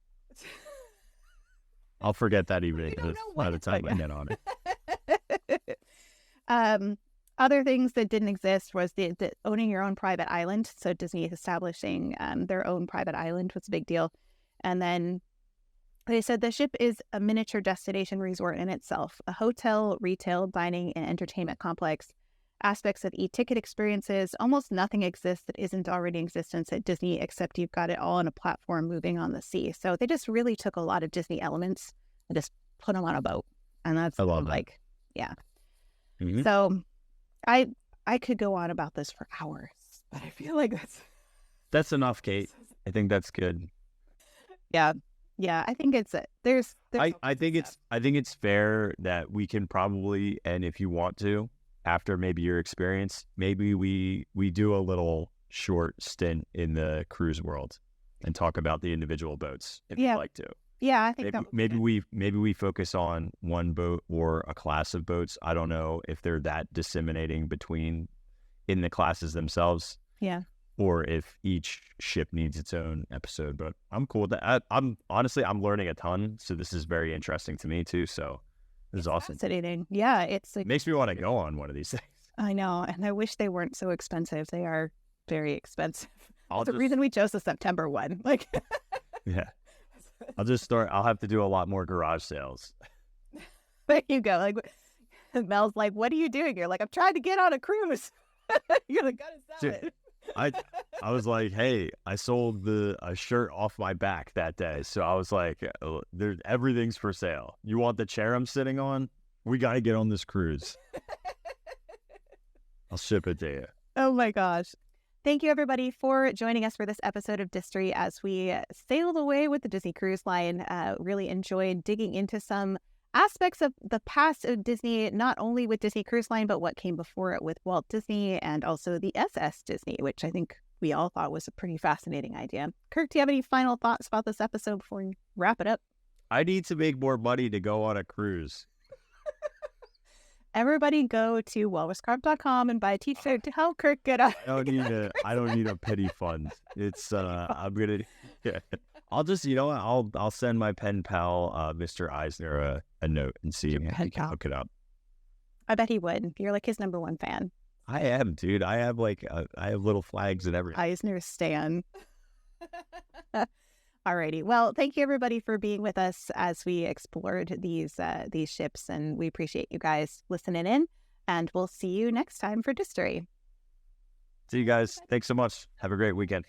I'll forget that evening by the time I get on it. Other things that didn't exist was the owning your own private island. So Disney establishing their own private island was a big deal. And then they said the ship is a miniature destination resort in itself, a hotel, retail, dining, and entertainment complex. Aspects of e-ticket experiences. Almost nothing exists that isn't already in existence at Disney, except you've got it all on a platform moving on the sea. So they just really took a lot of Disney elements and just put them on a boat. And that's yeah. Mm-hmm. So I could go on about this for hours, but I feel like that's enough, Kate. I think that's good. Yeah. I think it's there's I think it's fair that we can probably, and if you want to, after maybe your experience, maybe we do a little short stint in the cruise world and talk about the individual boats if you'd like to. Yeah, I think maybe we focus on one boat or a class of boats. I don't know if they're that disseminating in the classes themselves. Yeah. Or if each ship needs its own episode, but I'm cool with that. I'm learning a ton, so this is very interesting to me too. So this is awesome. Fascinating. Yeah, it's like, makes me want to go on one of these things. I know, and I wish they weren't so expensive. They are very expensive. I'll That's the reason we chose the September one. Like, yeah. I'll have to do a lot more garage sales. there you go. Like, Mel's like, "What are you doing?" You're like, "I'm trying to get on a cruise." You're like, "Gotta sell it." I was like, hey, I sold a shirt off my back that day, so I was like, everything's for sale. You want the chair I'm sitting on? We got to get on this cruise. I'll ship it to you. Oh my gosh. Thank you everybody for joining us for this episode of Distory as we sailed away with the Disney Cruise Line. Really enjoyed digging into some aspects of the past of Disney, not only with Disney Cruise Line, but what came before it with Walt Disney and also the SS Disney, which I think we all thought was a pretty fascinating idea. Kirk, do you have any final thoughts about this episode before we wrap it up? I need to make more money to go on a cruise. Everybody go to walruscarp.com and buy a t-shirt to help Kirk get up. I don't need a pity fund. It's I'll just, I'll send my pen pal, Mr. Eisner, a note and see if he can hook it up. I bet he would. You're like his number one fan. I am, dude. I have little flags and everything. Eisner stan. Alrighty. Well, thank you everybody for being with us as we explored these ships, and we appreciate you guys listening in. And we'll see you next time for Distory. See you guys. Thanks so much. Have a great weekend.